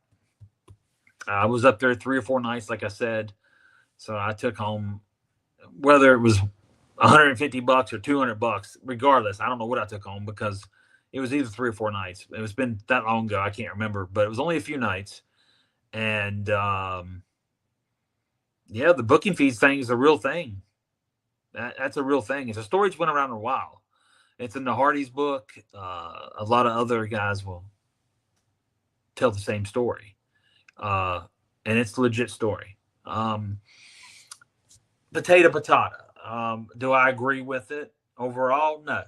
I was up there 3 or 4 nights, like I said. So I took home, whether it was $150 or $200, regardless. I don't know what I took home because it was either 3 or 4 nights. It was been that long ago. I can't remember, but it was only a few nights. And yeah, the booking fees thing is a real thing. That's a real thing. It's a story that's went around a while. It's in the Hardy's book. A lot of other guys will tell the same story. And it's a legit story. Potato. Do I agree with it overall? No.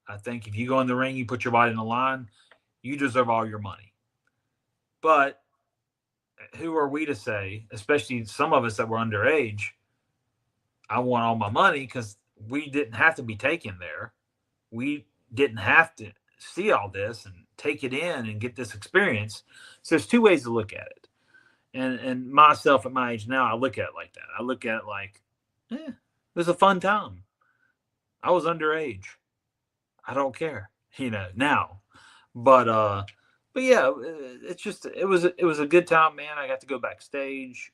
I think if you go in the ring, you put your body in the line, you deserve all your money. But who are we to say, especially some of us that were underage, I want all my money, because we didn't have to be taken there. We didn't have to see all this and take it in and get this experience. So there's two ways to look at it. And myself at my age now, I look at it like that. I look at it like, it was a fun time. I was underage. I don't care, now. But yeah, it was a good time, man. I got to go backstage,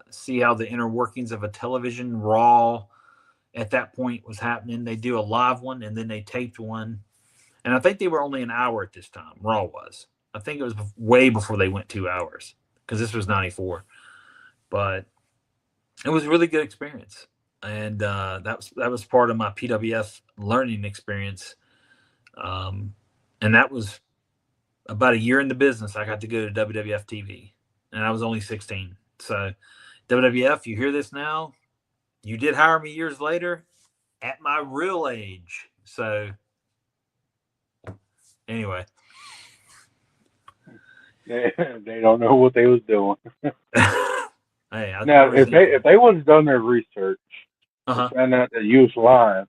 see how the inner workings of a television Raw at that point was happening. They do a live one and then they taped one. And I think they were only an hour at this time. Raw was. I think it was way before they went 2 hours, because this was 94. But it was a really good experience. And that was part of my PWF learning experience. And that was about a year in the business. I got to go to WWF TV, and I was only 16. So WWF, you hear this now? You did hire me years later at my real age. So anyway. They don't know what they was doing. Hey, now, if they would have done their research and found out that you was lying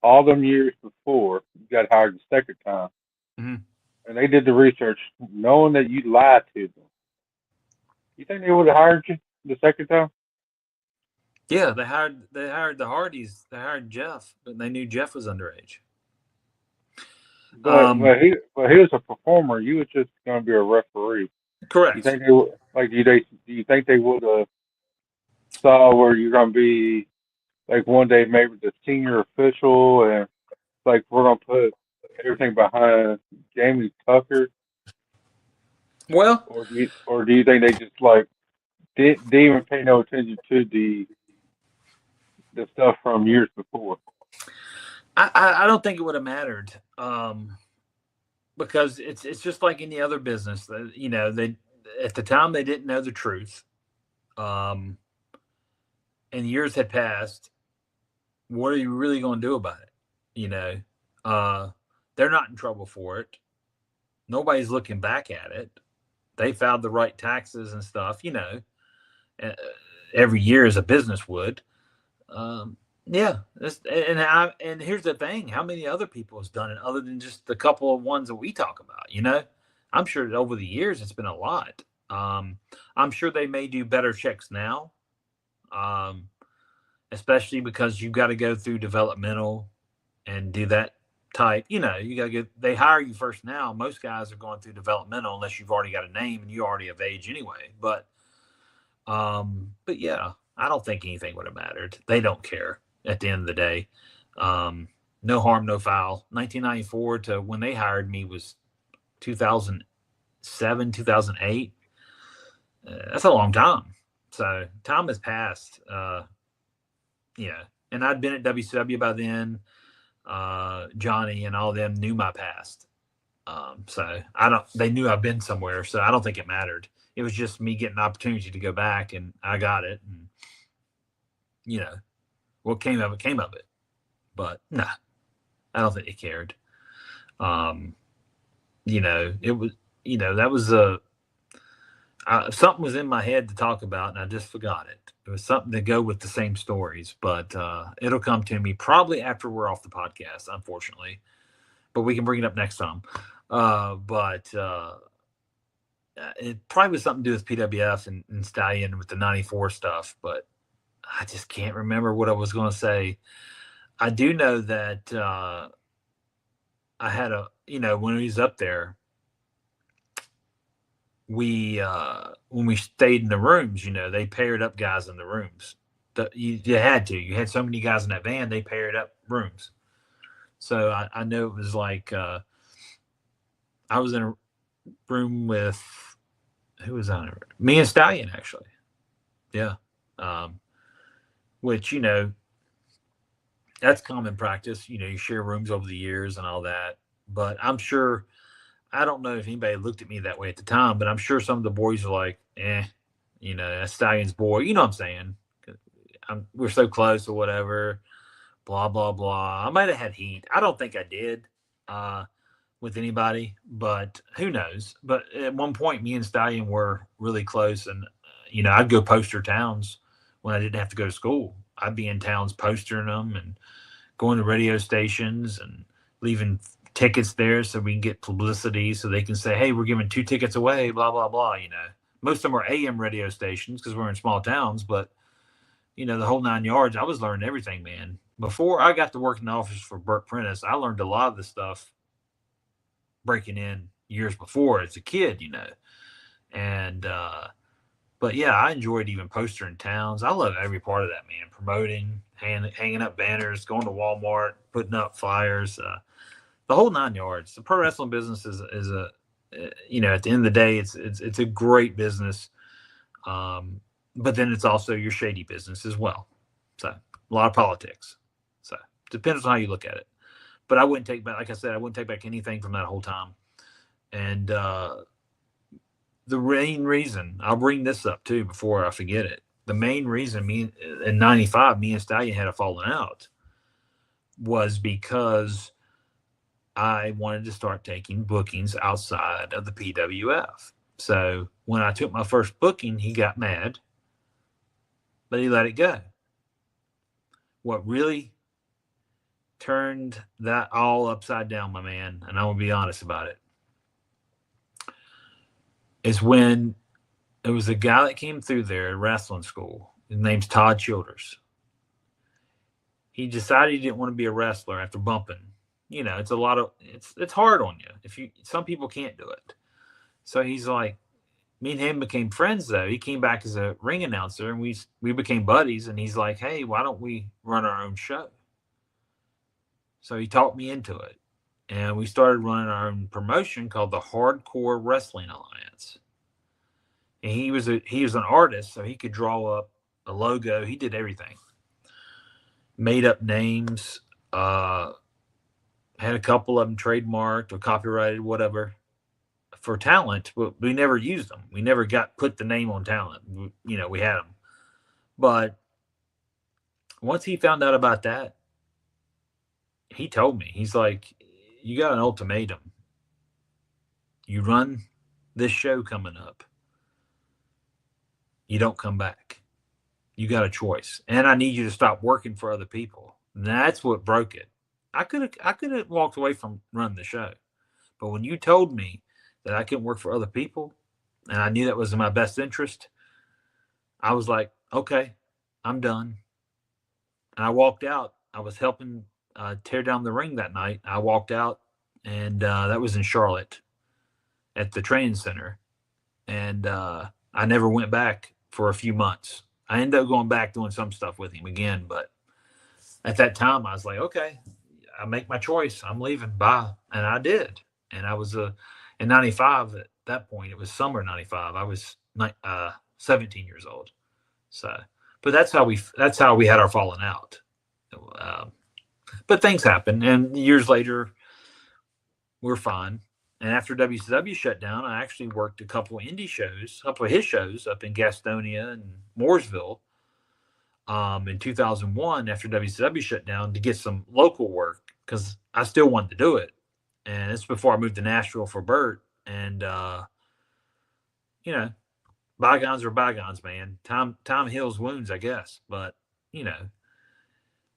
all them years before you got hired the second time, and they did the research knowing that you lied to them, you think they would have hired you the second time? Yeah, they hired the Hardys. They hired Jeff, but they knew Jeff was underage. But he was a performer. You was just going to be a referee. Correct. You think they would, do you think they would have saw where you're going to be, like, one day maybe the senior official, and like we're going to put everything behind Jamie Tucker? Well, or do you think they just like didn't even pay no attention to the stuff from years before? I don't think it would have mattered, because it's just like any other business. They at the time they didn't know the truth, and years had passed. What are you really going to do about it? They're not in trouble for it. Nobody's looking back at it. They filed the right taxes and stuff, every year as a business would. Yeah. And here's the thing. How many other people has done it other than just the couple of ones that we talk about, I'm sure that over the years it's been a lot. I'm sure they may do better checks now, especially because you've got to go through developmental and do that type. You got to they hire you first now. Most guys are going through developmental unless you've already got a name and you're already of age anyway. But yeah, I don't think anything would have mattered. They don't care at the end of the day. No harm, no foul. 1994 to when they hired me was 2007, 2008. That's a long time. So time has passed. And I'd been at WCW by then. Johnny and all of them knew my past. So they knew I've been somewhere. So I don't think it mattered. It was just me getting an opportunity to go back, and I got it. And what came of it came of it. But nah, I don't think they cared. It was that was something was in my head to talk about, and I just forgot it. It was something to go with the same stories, but it'll come to me probably after we're off the podcast, unfortunately. But we can bring it up next time. It probably was something to do with PWF and Stallion with the 94 stuff, but I just can't remember what I was going to say. I do know that I had when he was up there, when we stayed in the rooms, they paired up guys in the rooms. You had to. You had so many guys in that van, they paired up rooms. So I know it was like I was in a room with who was on it? Me and Stallion, actually. Yeah. Which, that's common practice. You share rooms over the years and all that. But I'm sure, I don't know if anybody looked at me that way at the time, but I'm sure some of the boys are like, that's Stallion's boy. You know what I'm saying? We're so close or whatever, blah, blah, blah. I might have had heat. I don't think I did with anybody, but who knows? But at one point, me and Stallion were really close. And, I'd go poster towns when I didn't have to go to school. I'd be in towns postering them and going to radio stations and leaving tickets there so we can get publicity so they can say, hey, we're giving 2 tickets away, blah, blah, blah. Most of them are AM radio stations because we're in small towns, but the whole 9 yards. I was learning everything, man. Before I got to work in the office for Burt Prentice, I learned a lot of the stuff breaking in years before as a kid, and but yeah, I enjoyed even postering towns. I love every part of that, man. Promoting, hanging up banners, going to Walmart, putting up flyers, the whole 9 yards. The pro wrestling business is a at the end of the day, it's a great business. But then it's also your shady business as well. So a lot of politics. So depends on how you look at it. But I wouldn't take back, like I said, I wouldn't take back anything from that whole time. And the main reason, I'll bring this up too before I forget it. The main reason in 95, me and Stallion had a falling out was because I wanted to start taking bookings outside of the PWF. So when I took my first booking, he got mad, but he let it go. What really turned that all upside down, my man, and I'm going to be honest about it, is when it was a guy that came through there at wrestling school. His name's Todd Childers. He decided he didn't want to be a wrestler after bumping. It's hard on you. Some people can't do it. So he's like, me and him became friends though. He came back as a ring announcer and we became buddies, and he's like, hey, why don't we run our own show? So he talked me into it, and we started running our own promotion called the Hardcore Wrestling Alliance. And he was an artist, so he could draw up a logo. He did everything. Made up names, had a couple of them trademarked or copyrighted, whatever, for talent, but we never used them. We never put the name on talent. We had them. But once he found out about that, he told me, he's like, you got an ultimatum. You run this show coming up, you don't come back. You got a choice. And I need you to stop working for other people. And that's what broke it. I could have walked away from running the show. But when you told me that I couldn't work for other people, and I knew that was in my best interest, I was like, okay, I'm done. And I walked out. I was helping tear down the ring that night. I walked out, and that was in Charlotte at the training center. And I never went back for a few months. I ended up going back doing some stuff with him again. But at that time, I was like, okay, I make my choice. I'm leaving. Bye. And I did. And I was in 95 at that point. It was summer 95. I was 17 years old. So, but that's how we had our falling out. But things happen, and years later, we're fine. And after WCW shut down, I actually worked a couple of indie shows, a couple of his shows up in Gastonia and Mooresville in 2001 after WCW shut down to get some local work because I still wanted to do it. And it's before I moved to Nashville for Bert. And, bygones are bygones, man. Time heals wounds, I guess. But, a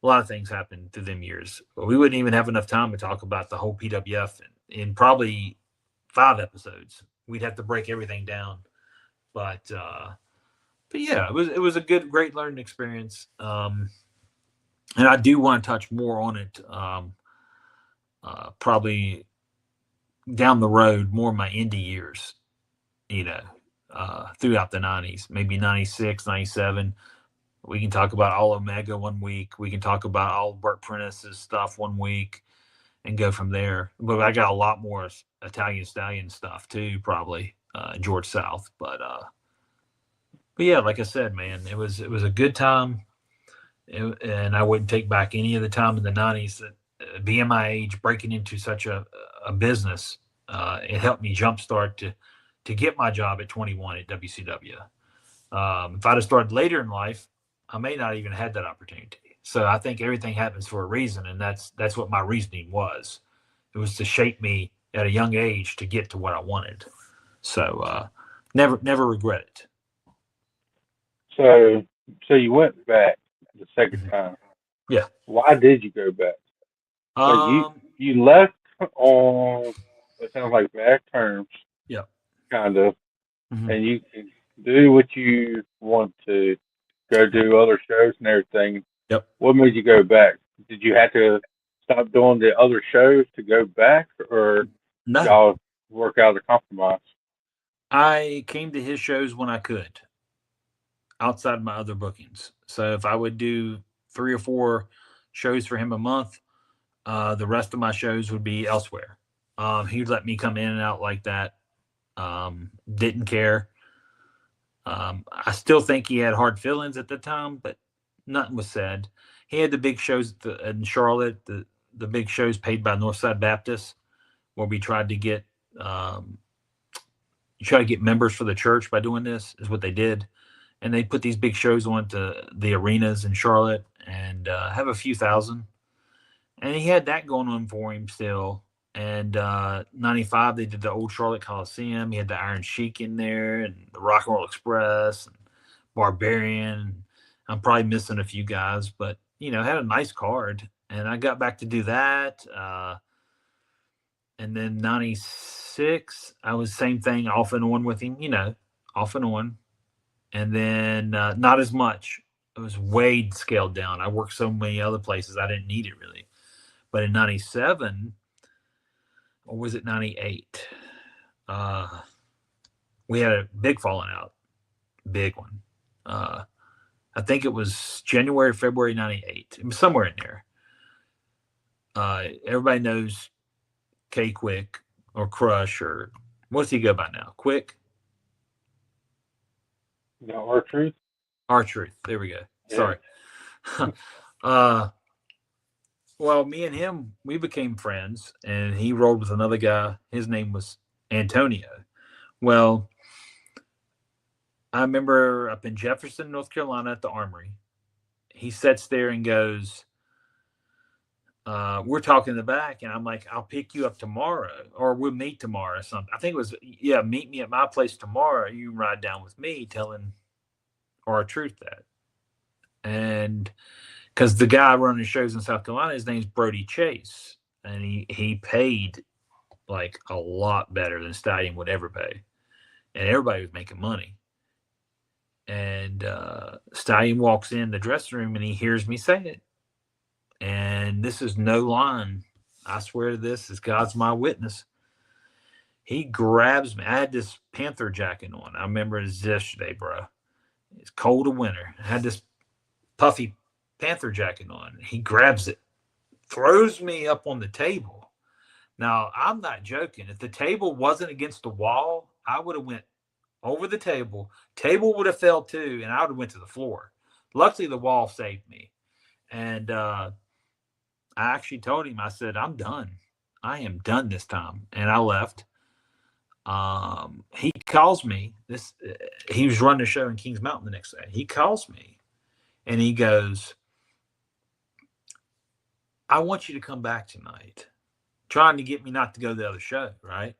lot of things happened through them years. But we wouldn't even have enough time to talk about the whole PWF in probably 5 episodes. We'd have to break everything down. But yeah, it was a great learning experience. And I do want to touch more on it. Probably down the road, more of my indie years, throughout the 90s, maybe 96, 97. We can talk about all Omega one week. We can talk about all Burt Prentice's stuff one week and go from there. But I got a lot more Italian Stallion stuff too, probably George South. But yeah, like I said, man, it was a good time. And I wouldn't take back any of the time in the 90s that being my age, breaking into such a business, it helped me jumpstart to get my job at 21 at WCW. If I'd have started later in life, I may not even had that opportunity. So I think everything happens for a reason, and that's what my reasoning was. It was to shape me at a young age to get to what I wanted. So never regret it. So you went back the second time. Yeah. Why did you go back? You left on, it sounds like, bad terms. Yeah. Kind of. Mm-hmm. And you can do what you want to, go do other shows and everything. Yep. What made you go back? Did you have to stop doing the other shows to go back, or No. y'all work out a compromise? I came to his shows when I could, outside my other bookings. So if I would do 3 or 4 shows for him a month, the rest of my shows would be elsewhere. He'd let me come in and out like that. Didn't care. I still think he had hard feelings at the time, but nothing was said. He had the big shows in Charlotte, the big shows paid by Northside Baptist, where we tried to get members for the church by doing this, is what they did. And they put these big shows on to the arenas in Charlotte and have a few thousand. And he had that going on for him still. And 95, they did the old Charlotte Coliseum. He had the Iron Sheik in there and the Rock and Roll Express and Barbarian. I'm probably missing a few guys, but, had a nice card. And I got back to do that. And then 96, I was same thing, off and on with him, off and on. And then not as much. It was way scaled down. I worked so many other places, I didn't need it really. But in 97... or was it 98? We had a big falling out, big one. I think it was January, February 98. It was somewhere in there. Everybody knows K Quick or Crush, or what's he go by now? Quick? No, R-Truth. R-Truth. There we go. Yeah. Sorry. Well, me and him, we became friends, and he rolled with another guy. His name was Antonio. Well, I remember up in Jefferson, North Carolina at the Armory, he sits there and goes, we're talking in the back, and I'm like, I'll pick you up tomorrow, or we'll meet tomorrow or something. I think it was, meet me at my place tomorrow. You can ride down with me, telling R-Truth that. And because the guy running shows in South Carolina, his name's Brody Chase, and he paid like a lot better than Stallion would ever pay, and everybody was making money. And Stallion walks in the dressing room and he hears me say it, and this is no line. I swear to this, as God's my witness. He grabs me. I had this Panther jacket on. I remember it as yesterday, bro. It's cold of winter. I had this puffy Panther jacket on. He grabs it, throws me up on the table. Now, I'm not joking. If the table wasn't against the wall, I would have went over the table. Table would have fell too, and I would have went to the floor. Luckily, the wall saved me. And I actually told him, I said, I'm done. I am done this time. And I left. He calls me. He was running a show in Kings Mountain the next day. He calls me, and he goes, "I want you to come back tonight," trying to get me not to go to the other show, right?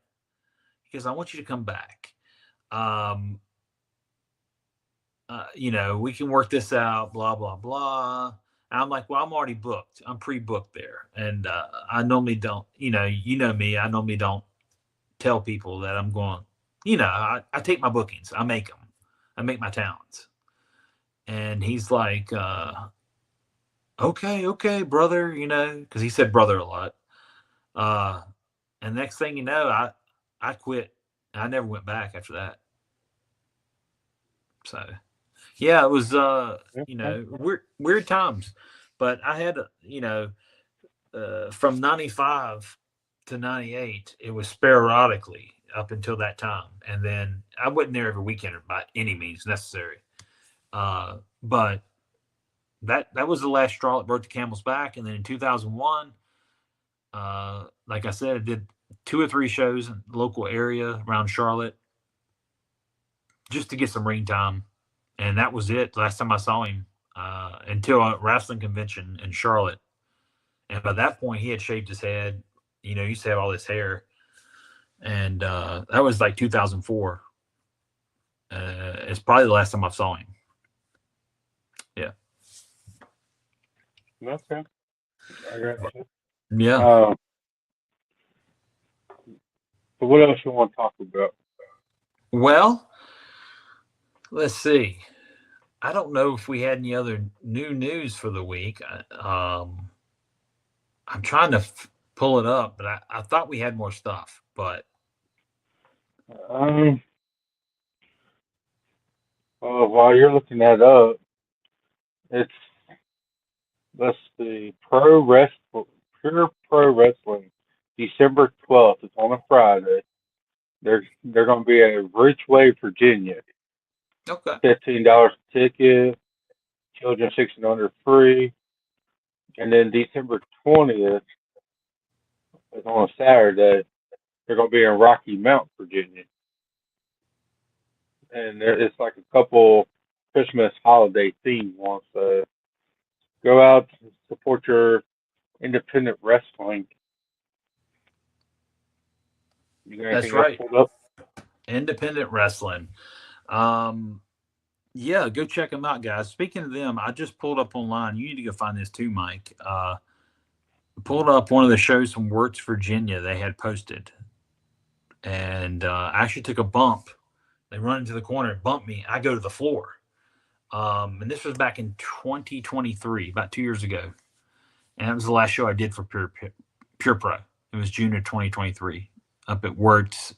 Because I want you to come back. We can work this out, blah, blah, blah. And I'm like, well, I'm already booked. I'm pre-booked there. And I normally don't, you know me, I normally don't tell people that I'm going, I take my bookings. I make them. I make my talents. And he's like, okay, brother, because he said brother a lot. And next thing you know, I quit. I never went back after that. So, yeah, it was, weird times. But I had, from 95 to 98, it was sporadically up until that time. And then I wasn't there every weekend by any means necessary. But that was the last straw that broke the camel's back. And then in 2001, like I said, I did 2 or 3 shows in the local area around Charlotte just to get some ring time. And that was it. Last time I saw him until a wrestling convention in Charlotte. And by that point, he had shaved his head. He used to have all this hair. And that was like 2004. It's probably the last time I saw him. Yeah. Okay. I got you. Yeah. So what else you want to talk about? Well, let's see. I don't know if we had any other new news for the week. I'm trying to pull it up, but I thought we had more stuff. But while you're looking that up, let's see, Pure Pro Wrestling, December 12th. It's on a Friday. They're going to be at Ridgeway, Virginia. okay, $15 a ticket. Children 6 and under free. And then December 20th, it's on a Saturday. They're going to be in Rocky Mount, Virginia. And it's like a couple Christmas holiday themed ones. So go out and support your independent wrestling. You got anything that's right. else pulled up? Independent wrestling. Yeah, go check them out, guys. Speaking of them, I just pulled up online. You need to go find this too, Mike. Pulled up one of the shows from Wirtz, Virginia. They had posted, and I actually took a bump. They run into the corner and bump me. I go to the floor. And this was back in 2023, about 2 years ago. And that was the last show I did for Pure Pro. It was June of 2023 up at Wirtz,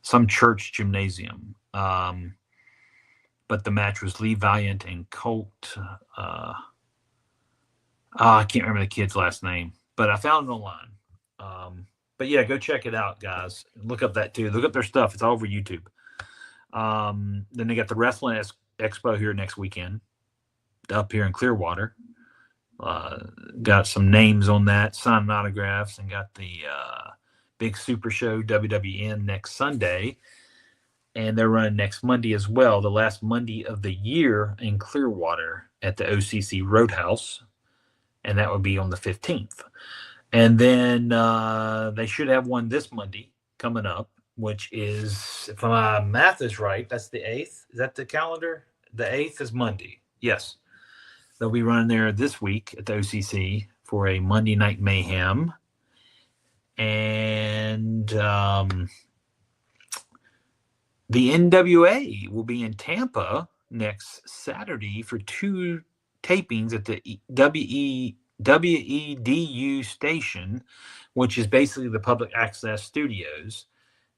some church gymnasium. But the match was Lee Valiant and Colt. I can't remember the kid's last name, but I found it online. But yeah, go check it out, guys. Look up that too. Look up their stuff. It's all over YouTube. Then they got the Wrestling Expo here next weekend up here in Clearwater. Got some names on that, signed autographs, and got the big Super Show WWN next Sunday. And they're running next Monday as well, the last Monday of the year in Clearwater at the OCC Roadhouse. And that would be on the 15th. And then they should have one this Monday coming up, which is, if my math is right, that's the 8th. Is that the calendar? The 8th is Monday. Yes. They'll be running there this week at the OCC for a Monday Night Mayhem. And the NWA will be in Tampa next Saturday for 2 tapings at the WEDU station, which is basically the public access studios.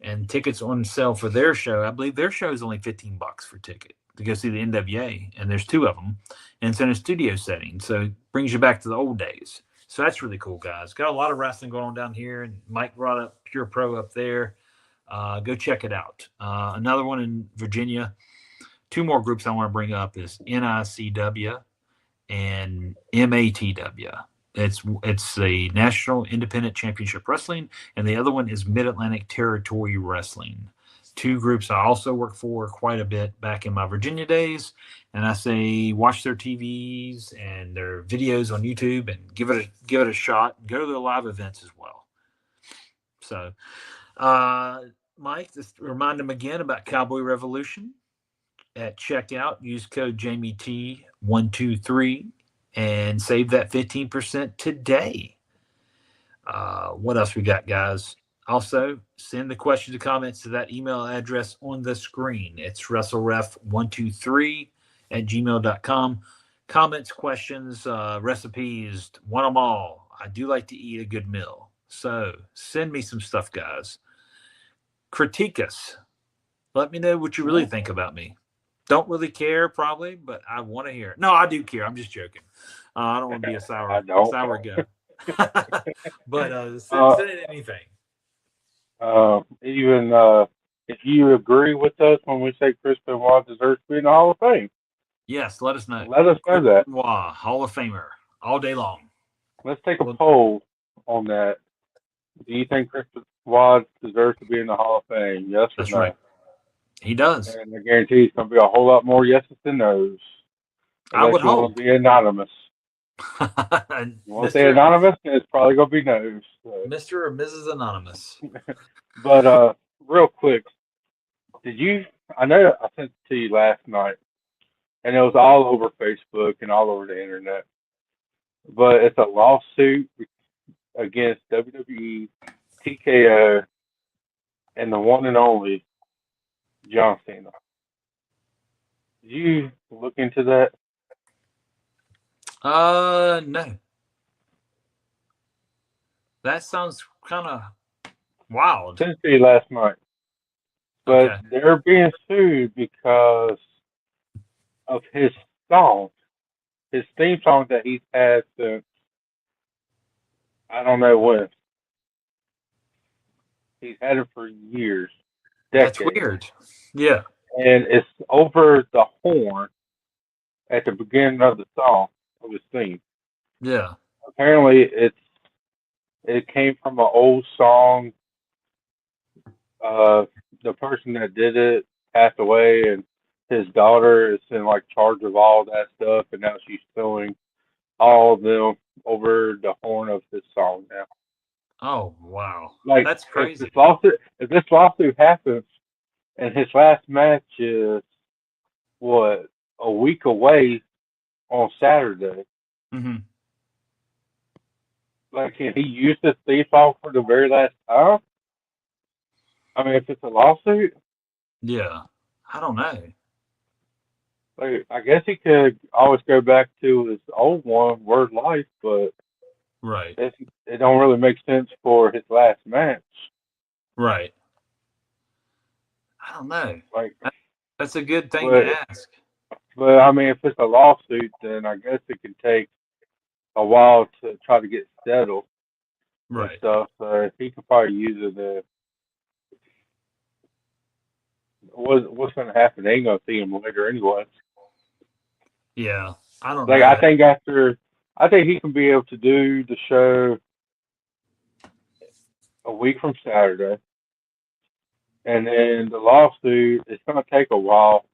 And tickets on sale for their show. I believe their show is only $15 for ticket to go see the NWA. And there's 2 of them. And it's in a studio setting. So it brings you back to the old days. So that's really cool, guys. Got a lot of wrestling going on down here. And Mike brought up Pure Pro up there. Go check it out. Another one in Virginia. 2 more groups I want to bring up is NICW and MATW. It's the National Independent Championship Wrestling, and the other one is Mid Atlantic Territory Wrestling. Two groups I also worked for quite a bit back in my Virginia days, and I say watch their TVs and their videos on YouTube and give it a shot. Go to their live events as well. So, Mike, just remind them again about Cowboy Revolution. At checkout, use code JamieT123 and save that 15% today. What else we got, guys? Also, send the questions and comments to that email address on the screen. It's WrestleRef123@gmail.com. Comments, questions, recipes, want them all. I do like to eat a good meal. So send me some stuff, guys. Critique us. Let me know what you really think about me. Don't really care, probably, but I want to hear it. No, I do care. I'm just joking. I don't want to be a sour guy. But send in anything. Even if you agree with us when we say Chris Benoit deserves to be in the Hall of Fame. Yes, let us know. Let us know that. Benoit, Hall of Famer, all day long. Let's take a poll on that. Do you think Chris Benoit deserves to be in the Hall of Fame? Yes or That's no? right. He does. And I guarantee it's going to be a whole lot more yeses than no's. I would hope. Want to be anonymous. You want to say anonymous? It's probably going to be no's. So. Mr. or Mrs. Anonymous. But real quick, I know I sent it to you last night, and it was all over Facebook and all over the internet. But it's a lawsuit against WWE, TKO, and the one and only John Cena. Did you look into that? No. That sounds kind of wild. I sent it to you last night. But they're being sued because of his song, his theme song that he's had since I don't know when. He's had it for years, decades. That's weird. Yeah. And it's over the horn at the beginning of the song, of his theme. Yeah. Apparently, it came from an old song. The person that did it passed away, and his daughter is in charge of all that stuff, and now she's suing all of them over the horn of his song now. Oh wow, that's crazy. If this lawsuit happens, and his last match is a week away on Saturday. Mm-hmm. Can he use this theme song for the very last time? I mean, if it's a lawsuit, yeah, I don't know. I guess he could always go back to his old one, Word Life, but right, it don't really make sense for his last match. Right. I don't know. That's a good thing to ask. But I mean, if it's a lawsuit, then I guess it can take a while to try to get settled. Right. And stuff. So he could probably use it. What's going to happen? They ain't going to see him later anyway. Yeah, I don't know. I think he can be able to do the show a week from Saturday, and then the lawsuit is going to take a while.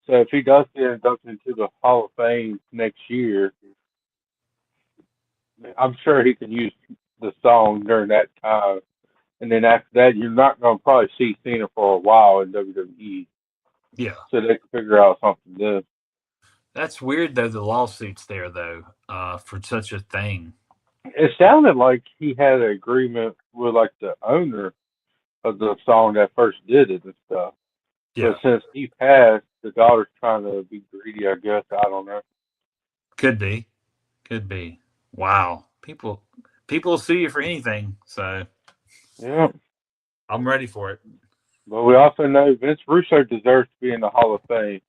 So if he does get inducted into the Hall of Fame next year, I'm sure he can use the song during that time. And then after that, you're not going to probably see Cena for a while in WWE. Yeah. So they can figure out something to do. That's weird, though, the lawsuit's there, though, for such a thing. It sounded like he had an agreement with, the owner of the song that first did it and stuff. Yeah. But since he passed, the daughter's trying to be greedy, I guess. I don't know. Could be. Wow. People will sue you for anything, so... Yeah. I'm ready for it. But we also know Vince Russo deserves to be in the Hall of Fame.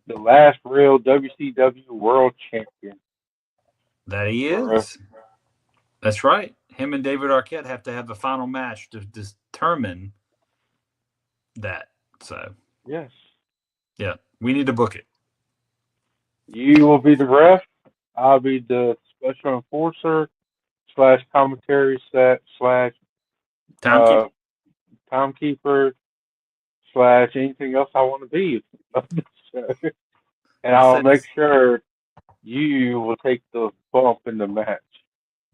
The last real WCW World Champion. That he is. That's right. Him and David Arquette have to have a final match to determine that. So. Yes. Yeah. We need to book it. You will be the ref. I'll be the special enforcer / commentary set / Timekeeper. timekeeper / anything else I want to be. And I I'll said make it's- sure you will take the bump in the match.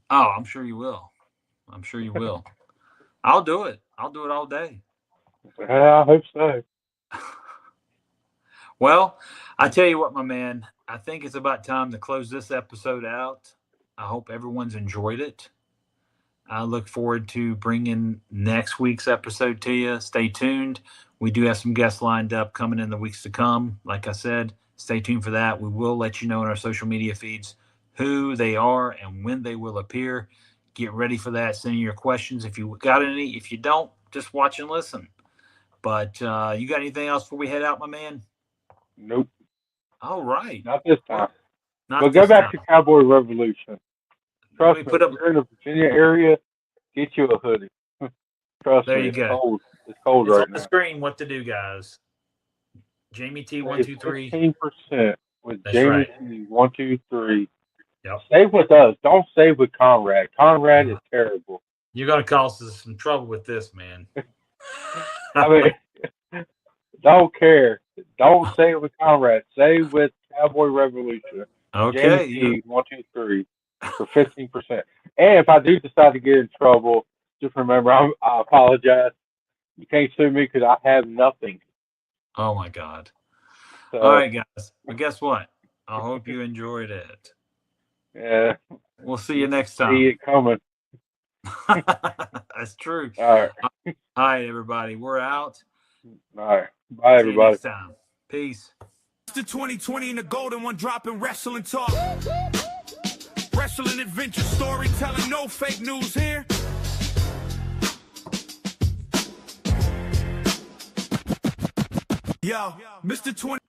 Oh, I'm sure you will. I'm sure you will. I'll do it. I'll do it all day. I hope so. Well, I tell you what, my man, I think it's about time to close this episode out. I hope everyone's enjoyed it. I look forward to bringing next week's episode to you. Stay tuned. We do have some guests lined up coming in the weeks to come. Like I said, stay tuned for that. We will let you know in our social media feeds who they are and when they will appear. Get ready for that. Send in your questions if you got any. If you don't, just watch and listen. But you got anything else before we head out, my man? Nope, All right. not this time. Not But go this back time. to Cowboy Revolution. Let Trust me me, put if up. you're in the Virginia area, get you a hoodie. Trust There me, you it's go. cold. It's cold It's right on the now. screen. What to do, guys? Jamie T123. 15% with That's Jamie right. T123. Yep. Save with us. Don't save with Conrad. Conrad is terrible. You're gonna cause us some trouble with this, man. I mean, don't care. Don't save with Conrad. Save with Cowboy Revolution. Okay. Jamie T123 for 15%. And if I do decide to get in trouble, just remember, I apologize. You can't sue me because I have nothing. Oh my God. So, All right, guys. But guess what? I hope you enjoyed it. yeah, We'll see you next see time. it coming. That's true. All right. All right, everybody. We're out. All right. Bye, See you everybody. next time. Peace. Mr. 2020 and the golden one dropping wrestling talk. Wrestling adventure storytelling, no fake news here. Yo, Mr. 20.